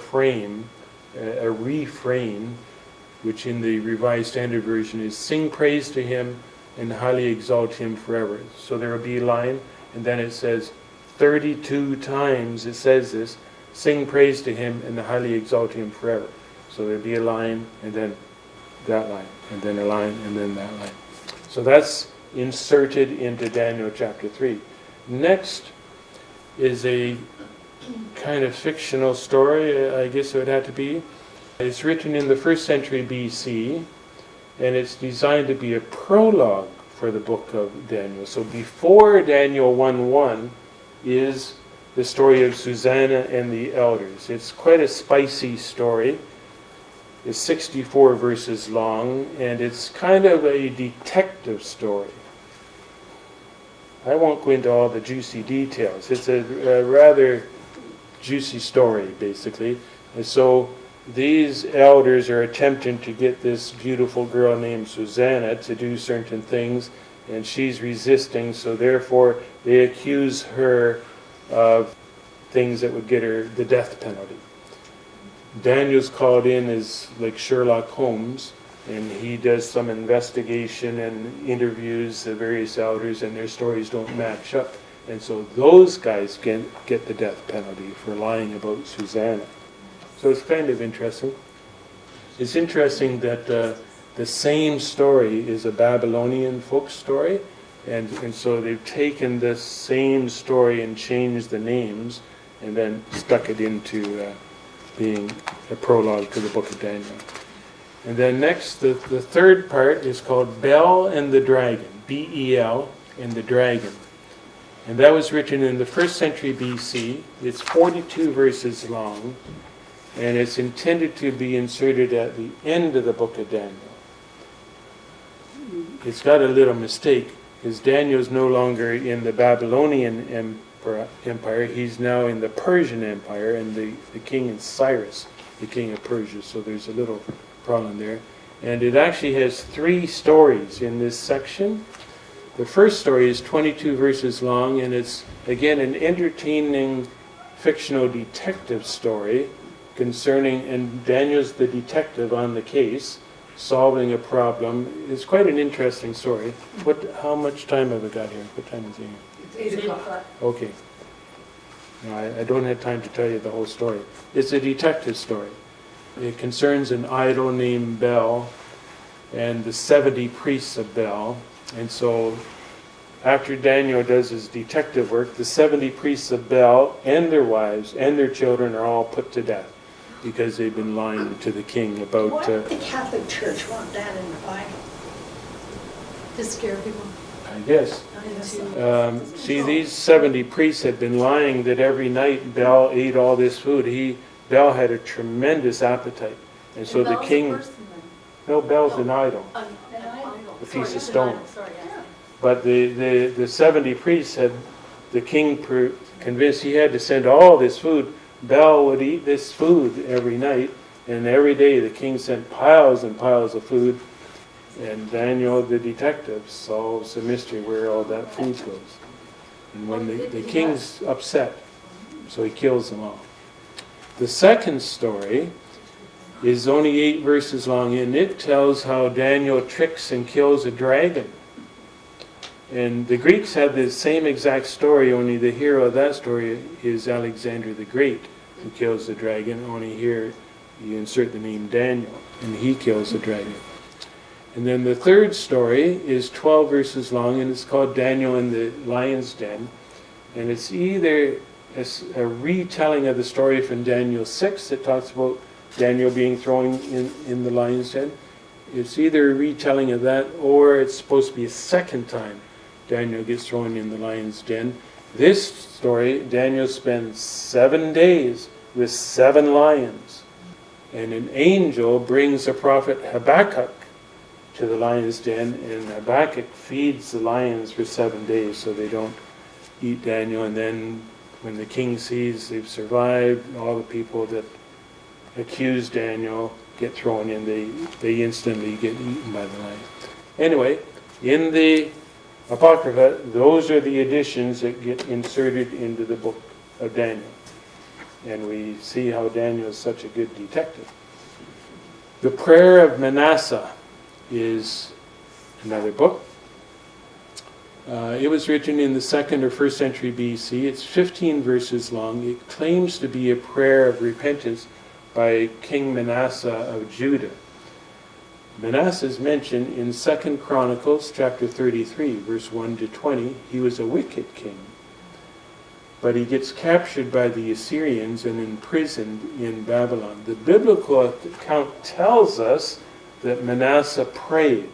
refrain, which in the Revised Standard Version is sing praise to him and highly exalt him forever. So there will be a line, and then it says 32 times it says this, sing praise to him and highly exalt him forever. So there'll be a line, and then that line, and then a line, and then that line. So that's inserted into Daniel chapter 3. Next is a kind of fictional story, I guess it would have to be. It's written in the 1st century BC, and it's designed to be a prologue for the book of Daniel. So before Daniel 1:1 is the story of Susanna and the elders. It's quite a spicy story. It's 64 verses long, and it's kind of a detective story. I won't go into all the juicy details. It's a rather juicy story, basically. And so these elders are attempting to get this beautiful girl named Susanna to do certain things, and she's resisting, so therefore they accuse her of things that would get her the death penalty. Daniel's called in as like Sherlock Holmes, and he does some investigation and interviews the various elders, and their stories don't match up. And so those guys can get the death penalty for lying about Susanna. So it's kind of interesting. It's interesting that the same story is a Babylonian folk story, and so they've taken this same story and changed the names and then stuck it into being a prologue to the book of Daniel. And then next, the third part is called Bel and the Dragon, B-E-L, and the Dragon. And that was written in the 1st century BC. It's 42 verses long, and it's intended to be inserted at the end of the book of Daniel. It's got a little mistake, because Daniel's no longer in the Babylonian Empire. He's now in the Persian Empire, and the king is Cyrus, the king of Persia. So there's a little problem there. And it actually has 3 stories in this section. The first story is 22 verses long, and it's, again, an entertaining fictional detective story concerning, and Daniel's the detective on the case, solving a problem. It's quite an interesting story. How much time have I got here? What time is it here? It's 8 o'clock. Okay. No, I don't have time to tell you the whole story. It's a detective story. It concerns an idol named Bel, and the 70 priests of Baal. And so after Daniel does his detective work, the 70 priests of Baal and their wives and their children are all put to death because they've been lying to the king about... Why did the Catholic Church want that in the Bible? To scare people. I guess. See, these 70 priests had been lying that every night Baal ate all this food. Baal had a tremendous appetite. And so the king... No, Baal's an idol. The piece of stone. But the 70 priests had the king convinced he had to send all this food. Baal would eat this food every night, and every day the king sent piles and piles of food. And Daniel, the detective, solves the mystery where all that food goes. And when the king's upset, so he kills them all. The second story is only 8 verses long, and it tells how Daniel tricks and kills a dragon. And the Greeks had the same exact story, only the hero of that story is Alexander the Great, who kills the dragon. Only here you insert the name Daniel, and he kills the dragon. And then the third story is 12 verses long, and it's called Daniel in the Lion's Den. And it's either a retelling of the story from Daniel 6 that talks about Daniel being thrown in the lion's den. It's either a retelling of that, or it's supposed to be a second time Daniel gets thrown in the lion's den. This story, Daniel spends 7 days with 7 lions. And an angel brings the prophet Habakkuk to the lion's den, and Habakkuk feeds the lions for 7 days so they don't eat Daniel. And then when the king sees they've survived, all the people that accuse Daniel get thrown in, they instantly get eaten by the lion. Anyway, in the Apocrypha, those are the additions that get inserted into the book of Daniel. And we see how Daniel is such a good detective. The Prayer of Manasseh is another book. It was written in the 2nd or 1st century BC. It's 15 verses long. It claims to be a prayer of repentance by King Manasseh of Judah. Manasseh is mentioned in 2 Chronicles chapter 33, verse 1 to 20. He was a wicked king, but he gets captured by the Assyrians and imprisoned in Babylon. The biblical account tells us that Manasseh prayed.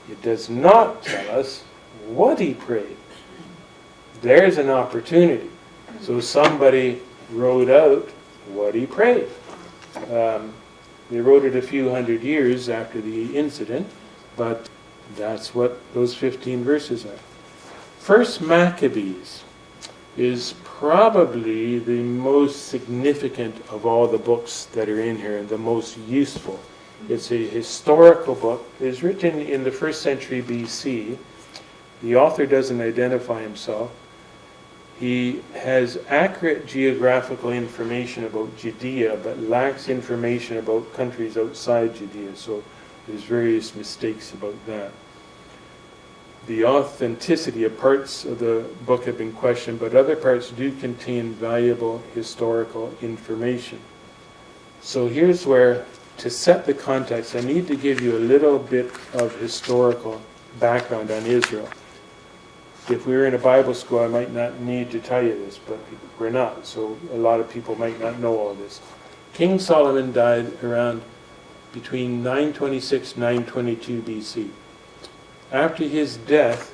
It does not tell us what he prayed. There's an opportunity. So somebody wrote out what he prayed. They wrote it a few hundred years after the incident, but that's what those 15 verses are. First Maccabees is probably the most significant of all the books that are in here and the most useful. It's a historical book. It's written in the 1st century BC. The author doesn't identify himself. He has accurate geographical information about Judea, but lacks information about countries outside Judea. So there's various mistakes about that. The authenticity of parts of the book have been questioned, but other parts do contain valuable historical information. So here's where, to set the context, I need to give you a little bit of historical background on Israel. If we were in a Bible school, I might not need to tell you this, but we're not, so a lot of people might not know all this. King Solomon died around between 926 922 BC. After his death,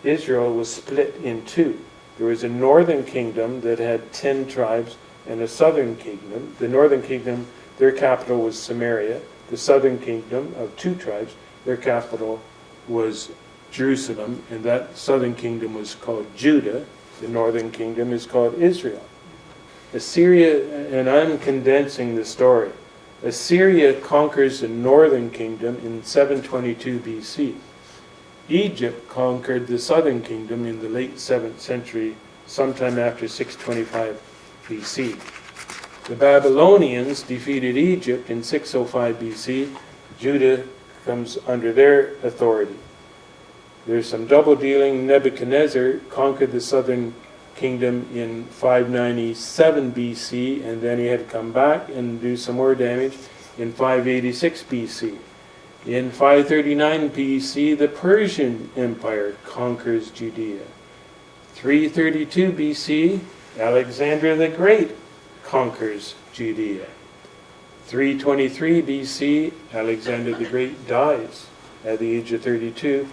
Israel was split in two. There was a northern kingdom that had 10 tribes and a southern kingdom. The northern kingdom, their capital was Samaria. The southern kingdom of 2 tribes, their capital was Jerusalem, and that southern kingdom was called Judah. The northern kingdom is called Israel. Assyria, and I'm condensing the story, Assyria conquers the northern kingdom in 722 BC. Egypt conquered the southern kingdom in the late 7th century, sometime after 625 BC. The Babylonians defeated Egypt in 605 BC. Judah comes under their authority. There's some double dealing. Nebuchadnezzar conquered the southern kingdom in 597 BC, and then he had to come back and do some more damage in 586 BC. In 539 BC, the Persian Empire conquers Judea. 332 BC, Alexander the Great conquers Judea. 323 BC, Alexander the Great dies at the age of 32.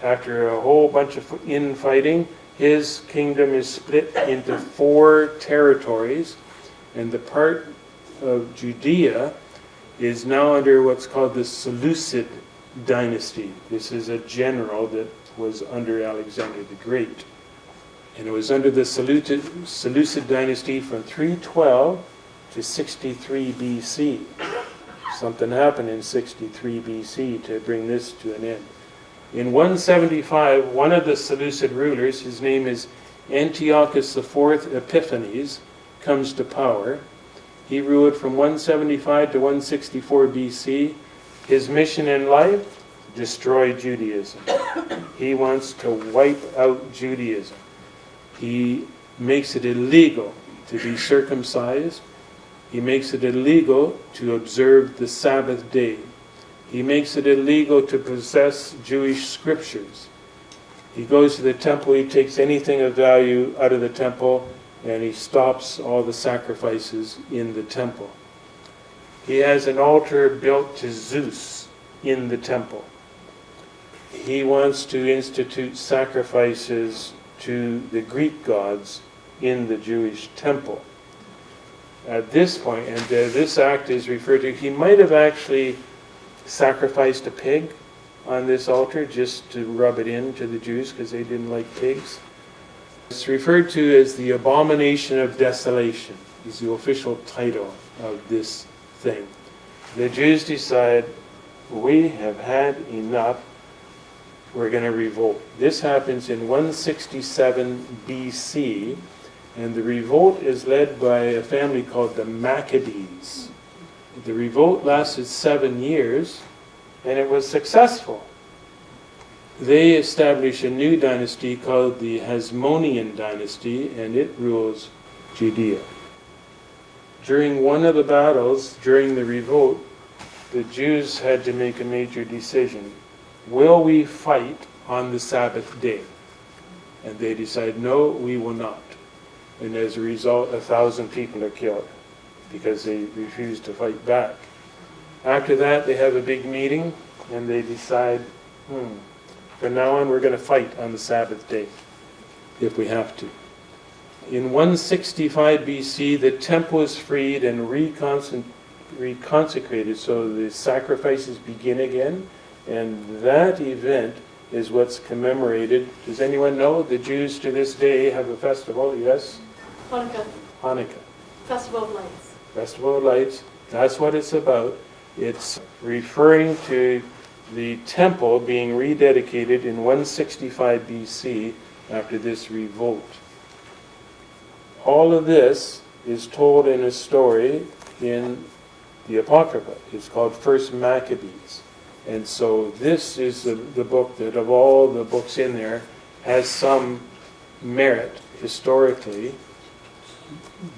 After a whole bunch of infighting, his kingdom is split into 4 territories, and the part of Judea is now under what's called the Seleucid dynasty. This is a general that was under Alexander the Great. And it was under the Seleucid dynasty from 312 to 63 BC. Something happened in 63 BC to bring this to an end. In 175, one of the Seleucid rulers, his name is Antiochus IV Epiphanes, comes to power. He ruled from 175 to 164 BC. His mission in life, destroy Judaism. He wants to wipe out Judaism. He makes it illegal to be circumcised. He makes it illegal to observe the Sabbath day. He makes it illegal to possess Jewish scriptures. He goes to the temple, he takes anything of value out of the temple, and he stops all the sacrifices in the temple. He has an altar built to Zeus in the temple. He wants to institute sacrifices to the Greek gods in the Jewish temple. At this point, and this act is referred to, he might have actually sacrificed a pig on this altar just to rub it in to the Jews because they didn't like pigs. It's referred to as the abomination of desolation, is the official title of this thing. The Jews decide, we have had enough, we're going to revolt. This happens in 167 BC, and the revolt is led by a family called the Maccabees. The revolt lasted 7 years, and it was successful. They establish a new dynasty called the Hasmonean dynasty, and it rules Judea. During one of the battles, during the revolt, the Jews had to make a major decision. Will we fight on the Sabbath day? And they decide, no, we will not. And as a result, 1,000 people are killed because they refuse to fight back. After that, they have a big meeting, and they decide, from now on, we're going to fight on the Sabbath day, if we have to. In 165 BC, the temple is freed and reconsecrated, so the sacrifices begin again, and that event is what's commemorated. Does anyone know the Jews to this day have a festival? Yes? Hanukkah, Hanukkah. Festival of Lights. Festival of Lights. That's what it's about. It's referring to the temple being rededicated in 165 BC after this revolt. All of this is told in a story in the Apocrypha. It's called First Maccabees. And so this is the book that of all the books in there has some merit historically.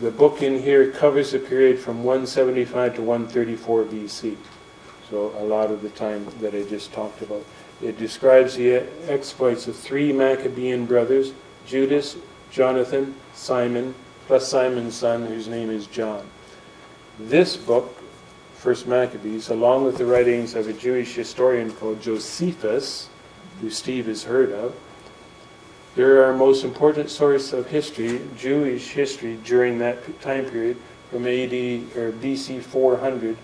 The book in here covers the period from 175 to 134 BC. So a lot of the time that I just talked about. It describes the exploits of 3 Maccabean brothers, Judas, Jonathan, Simon, plus Simon's son, whose name is John. This book, First Maccabees, along with the writings of a Jewish historian called Josephus, who Steve has heard of, they're our most important source of history, Jewish history, during that time period, from AD or BC 400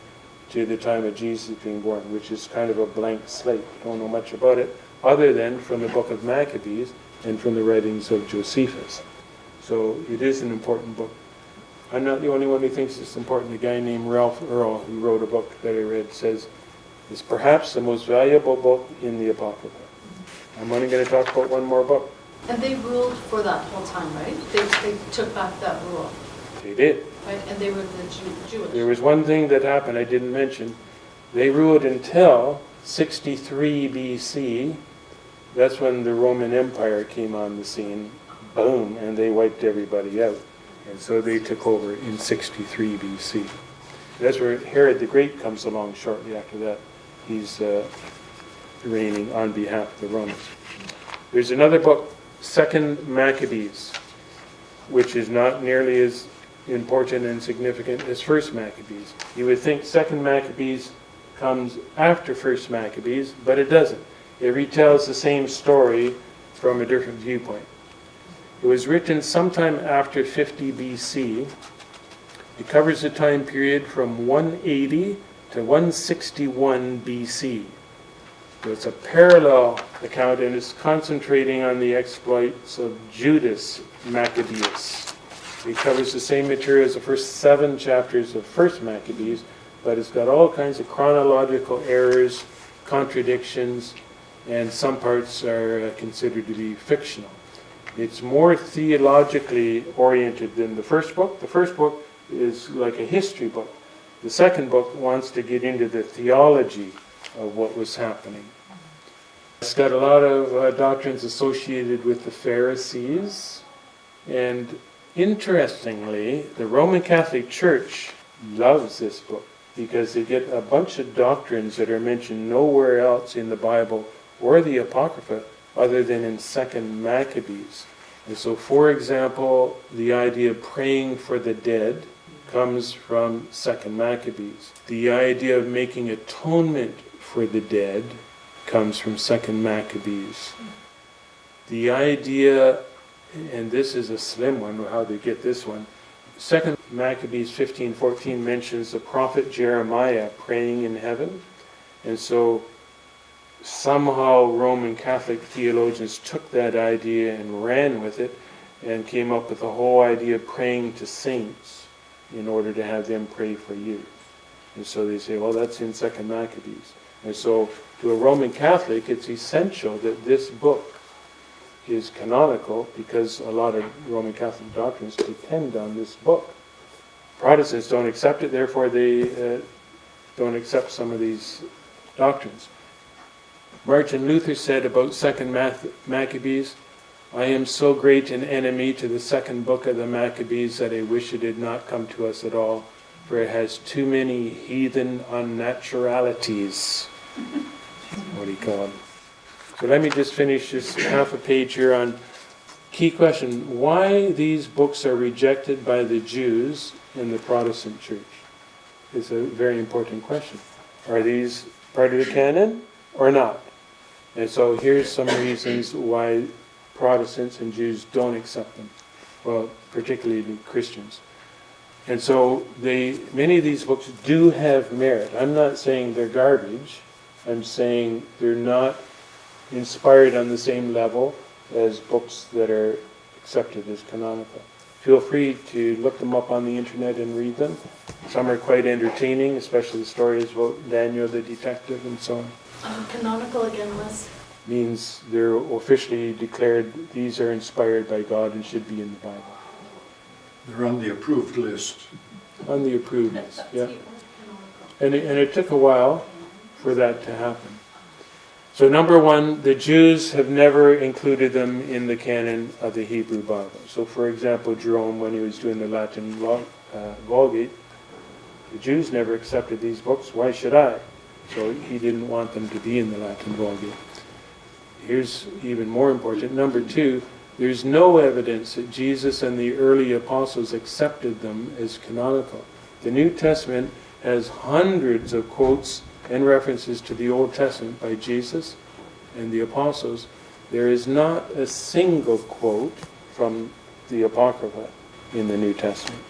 to the time of Jesus being born, which is kind of a blank slate. Don't know much about it, other than from the book of Maccabees and from the writings of Josephus. So it is an important book. I'm not the only one who thinks it's important. A guy named Ralph Earl, who wrote a book that I read, says it's perhaps the most valuable book in the Apocrypha. I'm only going to talk about one more book. And they ruled for that whole time, right? They took back that rule, They did. right? And they were the Jewish. There was one thing that happened I didn't mention. They ruled until 63 BC. That's when the Roman Empire came on the scene. Boom, and they wiped everybody out. And so they took over in 63 BC. That's where Herod the Great comes along shortly after that. he's reigning on behalf of the Romans. There's another book, Second Maccabees, which is not nearly as important and significant as First Maccabees. You would think Second Maccabees comes after First Maccabees, but it doesn't. It retells the same story from a different viewpoint. It was written sometime after 50 BC. It covers the time period from 180 to 161 BC. So it's a parallel account, and it's concentrating on the exploits of Judas Maccabeus. It covers the same material as the first 7 chapters of First Maccabees, but it's got all kinds of chronological errors, contradictions, and some parts are considered to be fictional. It's more theologically oriented than the first book. The first book is like a history book. The second book wants to get into the theology of what was happening. It's got a lot of doctrines associated with the Pharisees, and interestingly, the Roman Catholic Church loves this book because they get a bunch of doctrines that are mentioned nowhere else in the Bible or the Apocrypha other than in Second Maccabees. And so, for example, the idea of praying for the dead comes from Second Maccabees. The idea of making atonement for the dead comes from Second Maccabees. The idea, and this is a slim one, how they get this one, Second Maccabees 15:14 mentions the prophet Jeremiah praying in heaven. And so somehow Roman Catholic theologians took that idea and ran with it and came up with the whole idea of praying to saints in order to have them pray for you. And so they say, well, that's in Second Maccabees. And so to a Roman Catholic, it's essential that this book is canonical because a lot of Roman Catholic doctrines depend on this book. Protestants don't accept it, therefore they don't accept some of these doctrines. Martin Luther said about Second Maccabees, I am so great an enemy to the second book of the Maccabees that I wish it had not come to us at all, for it has too many heathen unnaturalities. What do you call them? So let me just finish this half a page here on key question. Why these books are rejected by the Jews in the Protestant church is a very important question. Are these part of the canon or not? And so here's some reasons why Protestants and Jews don't accept them. Well, particularly Christians. And so many of these books do have merit. I'm not saying they're garbage. I'm saying they're not inspired on the same level as books that are accepted as canonical. Feel free to look them up on the internet and read them. Some are quite entertaining, especially the stories about Daniel the detective and so on. Canonical again, Liz? Means they're officially declared these are inspired by God and should be in the Bible. They're on the approved list. On the approved list, yeah. And it took a while for that to happen. So number one, the Jews have never included them in the canon of the Hebrew Bible. So for example, Jerome, when he was doing the Latin Vulgate, the Jews never accepted these books. Why should I? So he didn't want them to be in the Latin Vulgate. Here's even more important. Number two, there's no evidence that Jesus and the early apostles accepted them as canonical. The New Testament has hundreds of quotes and references to the Old Testament by Jesus and the apostles. There is not a single quote from the Apocrypha in the New Testament.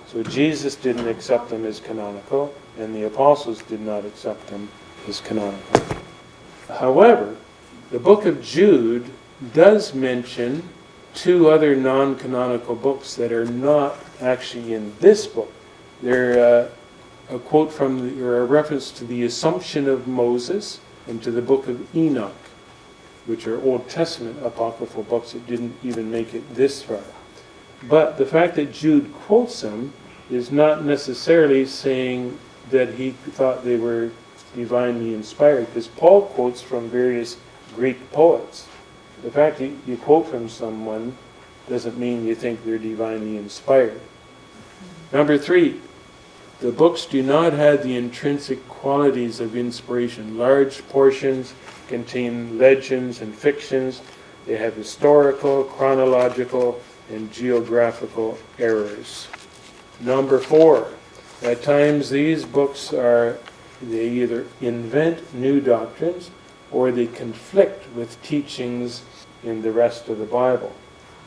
So Jesus didn't accept them as canonical, and the apostles did not accept them as canonical. However, the book of Jude does mention 2 other non-canonical books that are not actually in this book. They're a quote from, or a reference to the Assumption of Moses and to the book of Enoch, which are Old Testament apocryphal books that didn't even make it this far. But the fact that Jude quotes them is not necessarily saying that he thought they were divinely inspired, because Paul quotes from various Greek poets. The fact that you quote from someone doesn't mean you think they're divinely inspired. Number 3, The books do not have the intrinsic qualities of inspiration. Large portions contain legends and fictions. They have historical, chronological, and geographical errors. Number 4, at times these books they either invent new doctrines or they conflict with teachings in the rest of the Bible.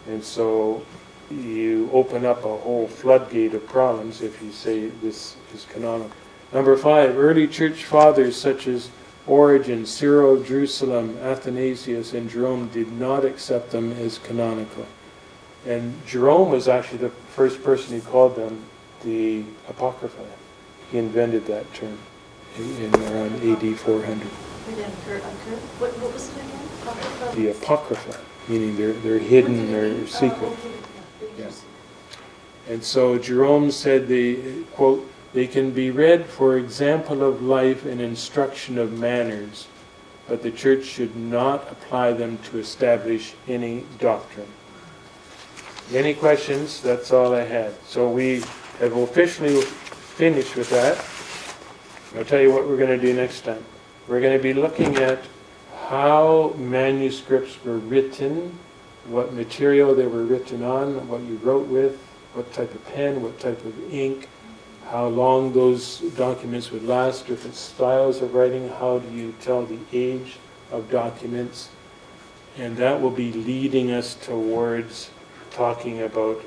And so you open up a whole floodgate of problems if you say this is canonical. Number 5, early church fathers such as Origen, Cyril of Jerusalem, Athanasius, and Jerome did not accept them as canonical. And Jerome was actually the first person who called them the Apocrypha. He invented that term in around AD 400. What was it again? Apocrypha? The Apocrypha, meaning they're hidden or secret. Yeah. And so Jerome said, quote, they can be read for example of life and instruction of manners, but the church should not apply them to establish any doctrine. Any questions? That's all I had. So we have officially finished with that. I'll tell you what we're going to do next time. We're going to be looking at how manuscripts were written, what material they were written on, what you wrote with, what type of pen, what type of ink, how long those documents would last, different styles of writing, how do you tell the age of documents. And that will be leading us towards talking about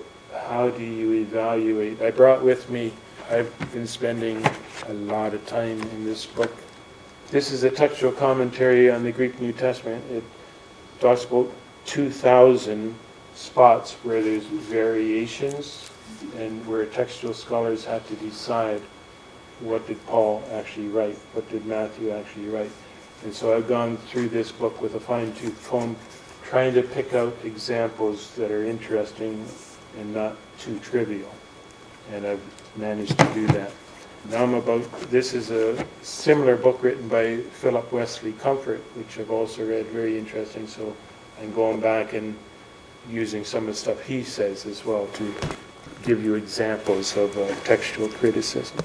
how do you evaluate. I brought with me, I've been spending a lot of time in this book. This is a textual commentary on the Greek New Testament. It talks about 2,000 spots where there's variations and where textual scholars have to decide what did Paul actually write, what did Matthew actually write. And so I've gone through this book with a fine-tooth comb, trying to pick out examples that are interesting and not too trivial. And I've managed to do that. Now this is a similar book written by Philip Wesley Comfort, which I've also read, very interesting. So I'm going back and using some of the stuff he says as well to give you examples of textual criticism.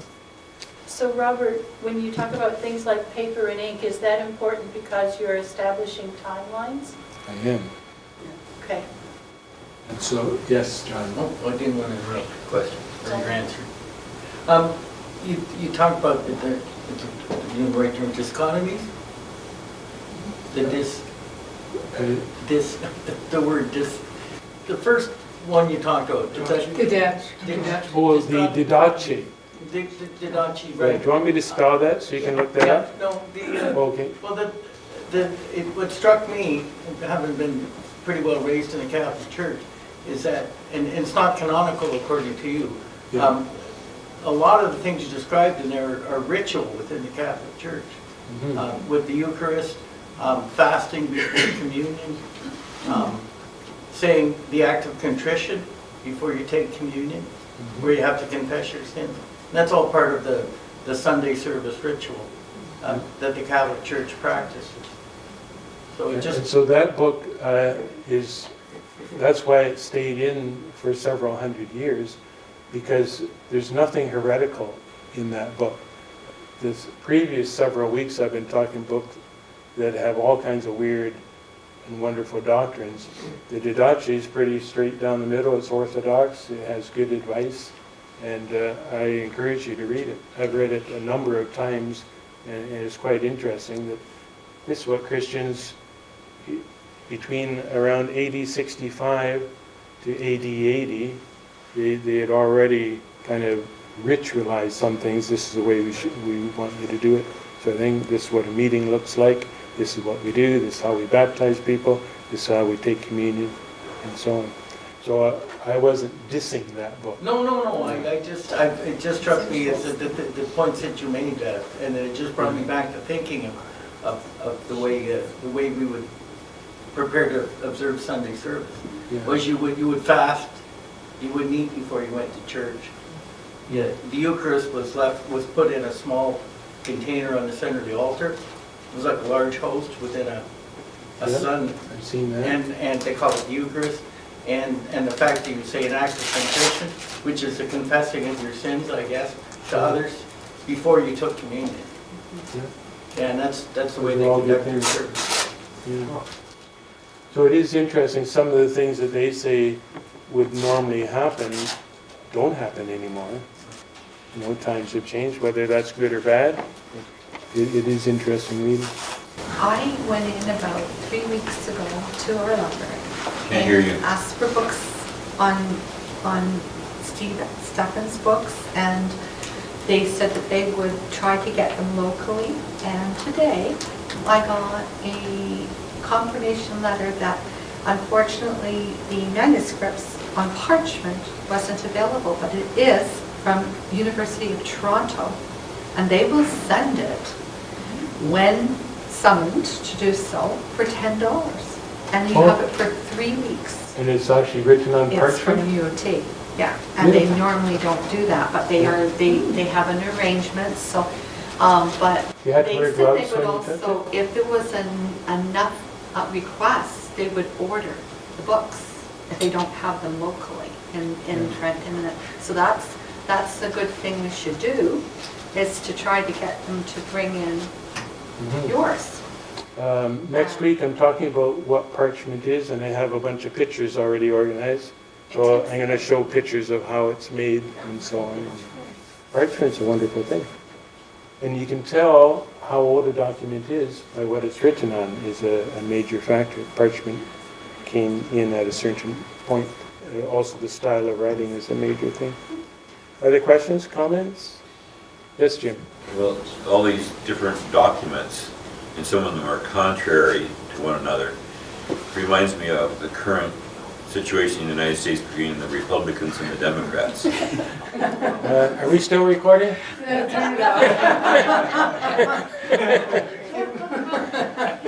So Robert, when you talk about things like paper and ink, is that important because you're establishing timelines? I am. Okay. And so, yes, John. Oh, I didn't want to interrupt the question or your answer. You talked about the right term, discotomies. The word dis. The first one you talked about. Detached. Oh, the didache. Didache, Right. right. Do you want me to spell that so you can look that up? No, Okay. well, what struck me, having been pretty well raised in the Catholic Church, is that, and it's not canonical according to you, Yeah. a lot of the things you described in there are ritual within the Catholic Church. Mm-hmm. With the Eucharist, fasting before communion, saying the act of contrition before you take communion, where you have to confess your sins. And that's all part of the Sunday service ritual that the Catholic Church practices. So it just... And so that book that's why it stayed in for several hundred years, because there's nothing heretical in that book. This previous several weeks I've been talking books that have all kinds of weird and wonderful doctrines. The Didache is pretty straight down the middle. It's orthodox. It has good advice. And I encourage you to read it. I've read it a number of times, and it's quite interesting that this is what Christians between around AD 65 to AD 80, they had already kind of ritualized some things. This is the way we want you to do it. So I think this is what a meeting looks like. This is what we do. This is how we baptize people. This is how we take communion, and so on. So I wasn't dissing that book. No. It just struck me as the points that you made, and it just brought me back to thinking of the way we would prepare to observe Sunday service. Yeah. Was you would fast, you wouldn't eat before you went to church. Yeah, the Eucharist was put in a small container on the center of the altar. It was like a large host within a sun. I've seen that. And they call it the Eucharist. And the fact that you say an act of contrition, which is the confessing of your sins, I guess, to others before you took communion. And that's the way they Those are all good conduct their things. service. Yeah. So it is interesting, some of the things that they say would normally happen don't happen anymore. Times have changed, whether that's good or bad. It is interesting reading. I went in about 3 weeks ago to our library. Can't hear you. And asked for books on Stefan's books, and they said that they would try to get them locally. And today, I got a confirmation letter that unfortunately the manuscripts on parchment wasn't available, but it is from University of Toronto, and they will send it when summoned to do so for $10, and you Oh. have it for 3 weeks. And it's actually written on It's from parchment? UOT, yeah, and they Beautiful. normally don't do that, but they have an arrangement, so, but You had to they wear said gloves they would when you touch also, if there was enough requests, they would order the books if they don't have them locally in Trent, so that's a good thing we should do, is to try to get them to bring in Mhm. yours. Next week, I'm talking about what parchment is, and I have a bunch of pictures already organized. So I'm going to show pictures of how it's made and so on. Parchment's a wonderful thing. And you can tell how old a document is by what it's written on is a major factor. Parchment came in at a certain point. Also, the style of writing is a major thing. Other questions, comments? Yes, Jim? Well, all these different documents, and some of them are contrary to one another. Reminds me of the current situation in the United States between the Republicans and the Democrats. Are we still recording? I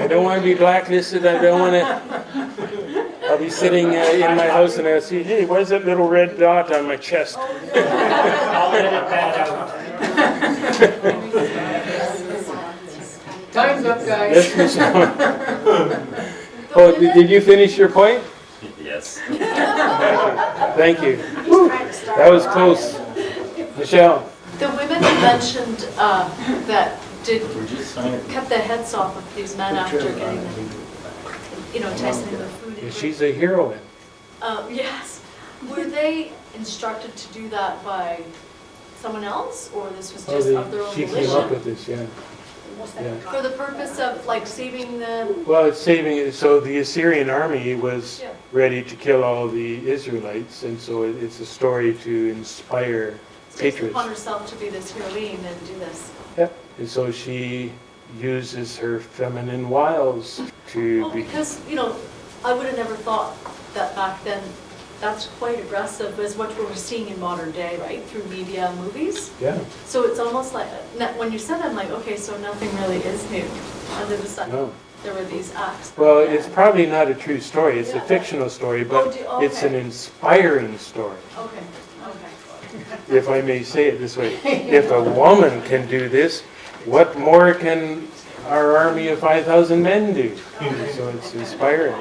don't want to be blacklisted. I don't want to. I'll be sitting in my house and I'll see, hey, where's that little red dot on my chest? I'll edit that out. Time's up, guys. Yes, Michelle. Oh, did you finish your point? Yes. Thank you. Trying to start That was a close. riot. The Michelle? women you mentioned that did We're just signing. cut the heads off of these men after getting them, enticing them with food. She's a heroine. Yes. Were they instructed to do that by someone else, or this was just of their own She came up volition? with this, yeah. Yeah. For the purpose of like saving them? Well, it's saving it. So the Assyrian army was Yeah. ready to kill all the Israelites, and so it's a story to inspire Takes it patriots. upon herself to be this heroine and do this. Yep. And so she uses her feminine wiles to Well, be. because, I would have never thought that back then, that's quite aggressive as what we're seeing in modern day, right? Through media and movies. Yeah. So it's almost like, when you said, I'm like, okay, so nothing really is new under the sun. No. There were these acts. Well, it's probably not a true story. It's a fictional story, but Oh, it's an okay. inspiring story, Okay, okay. if I may say it this way. If a woman can do this, what more can our army of 5,000 men do? So it's inspiring.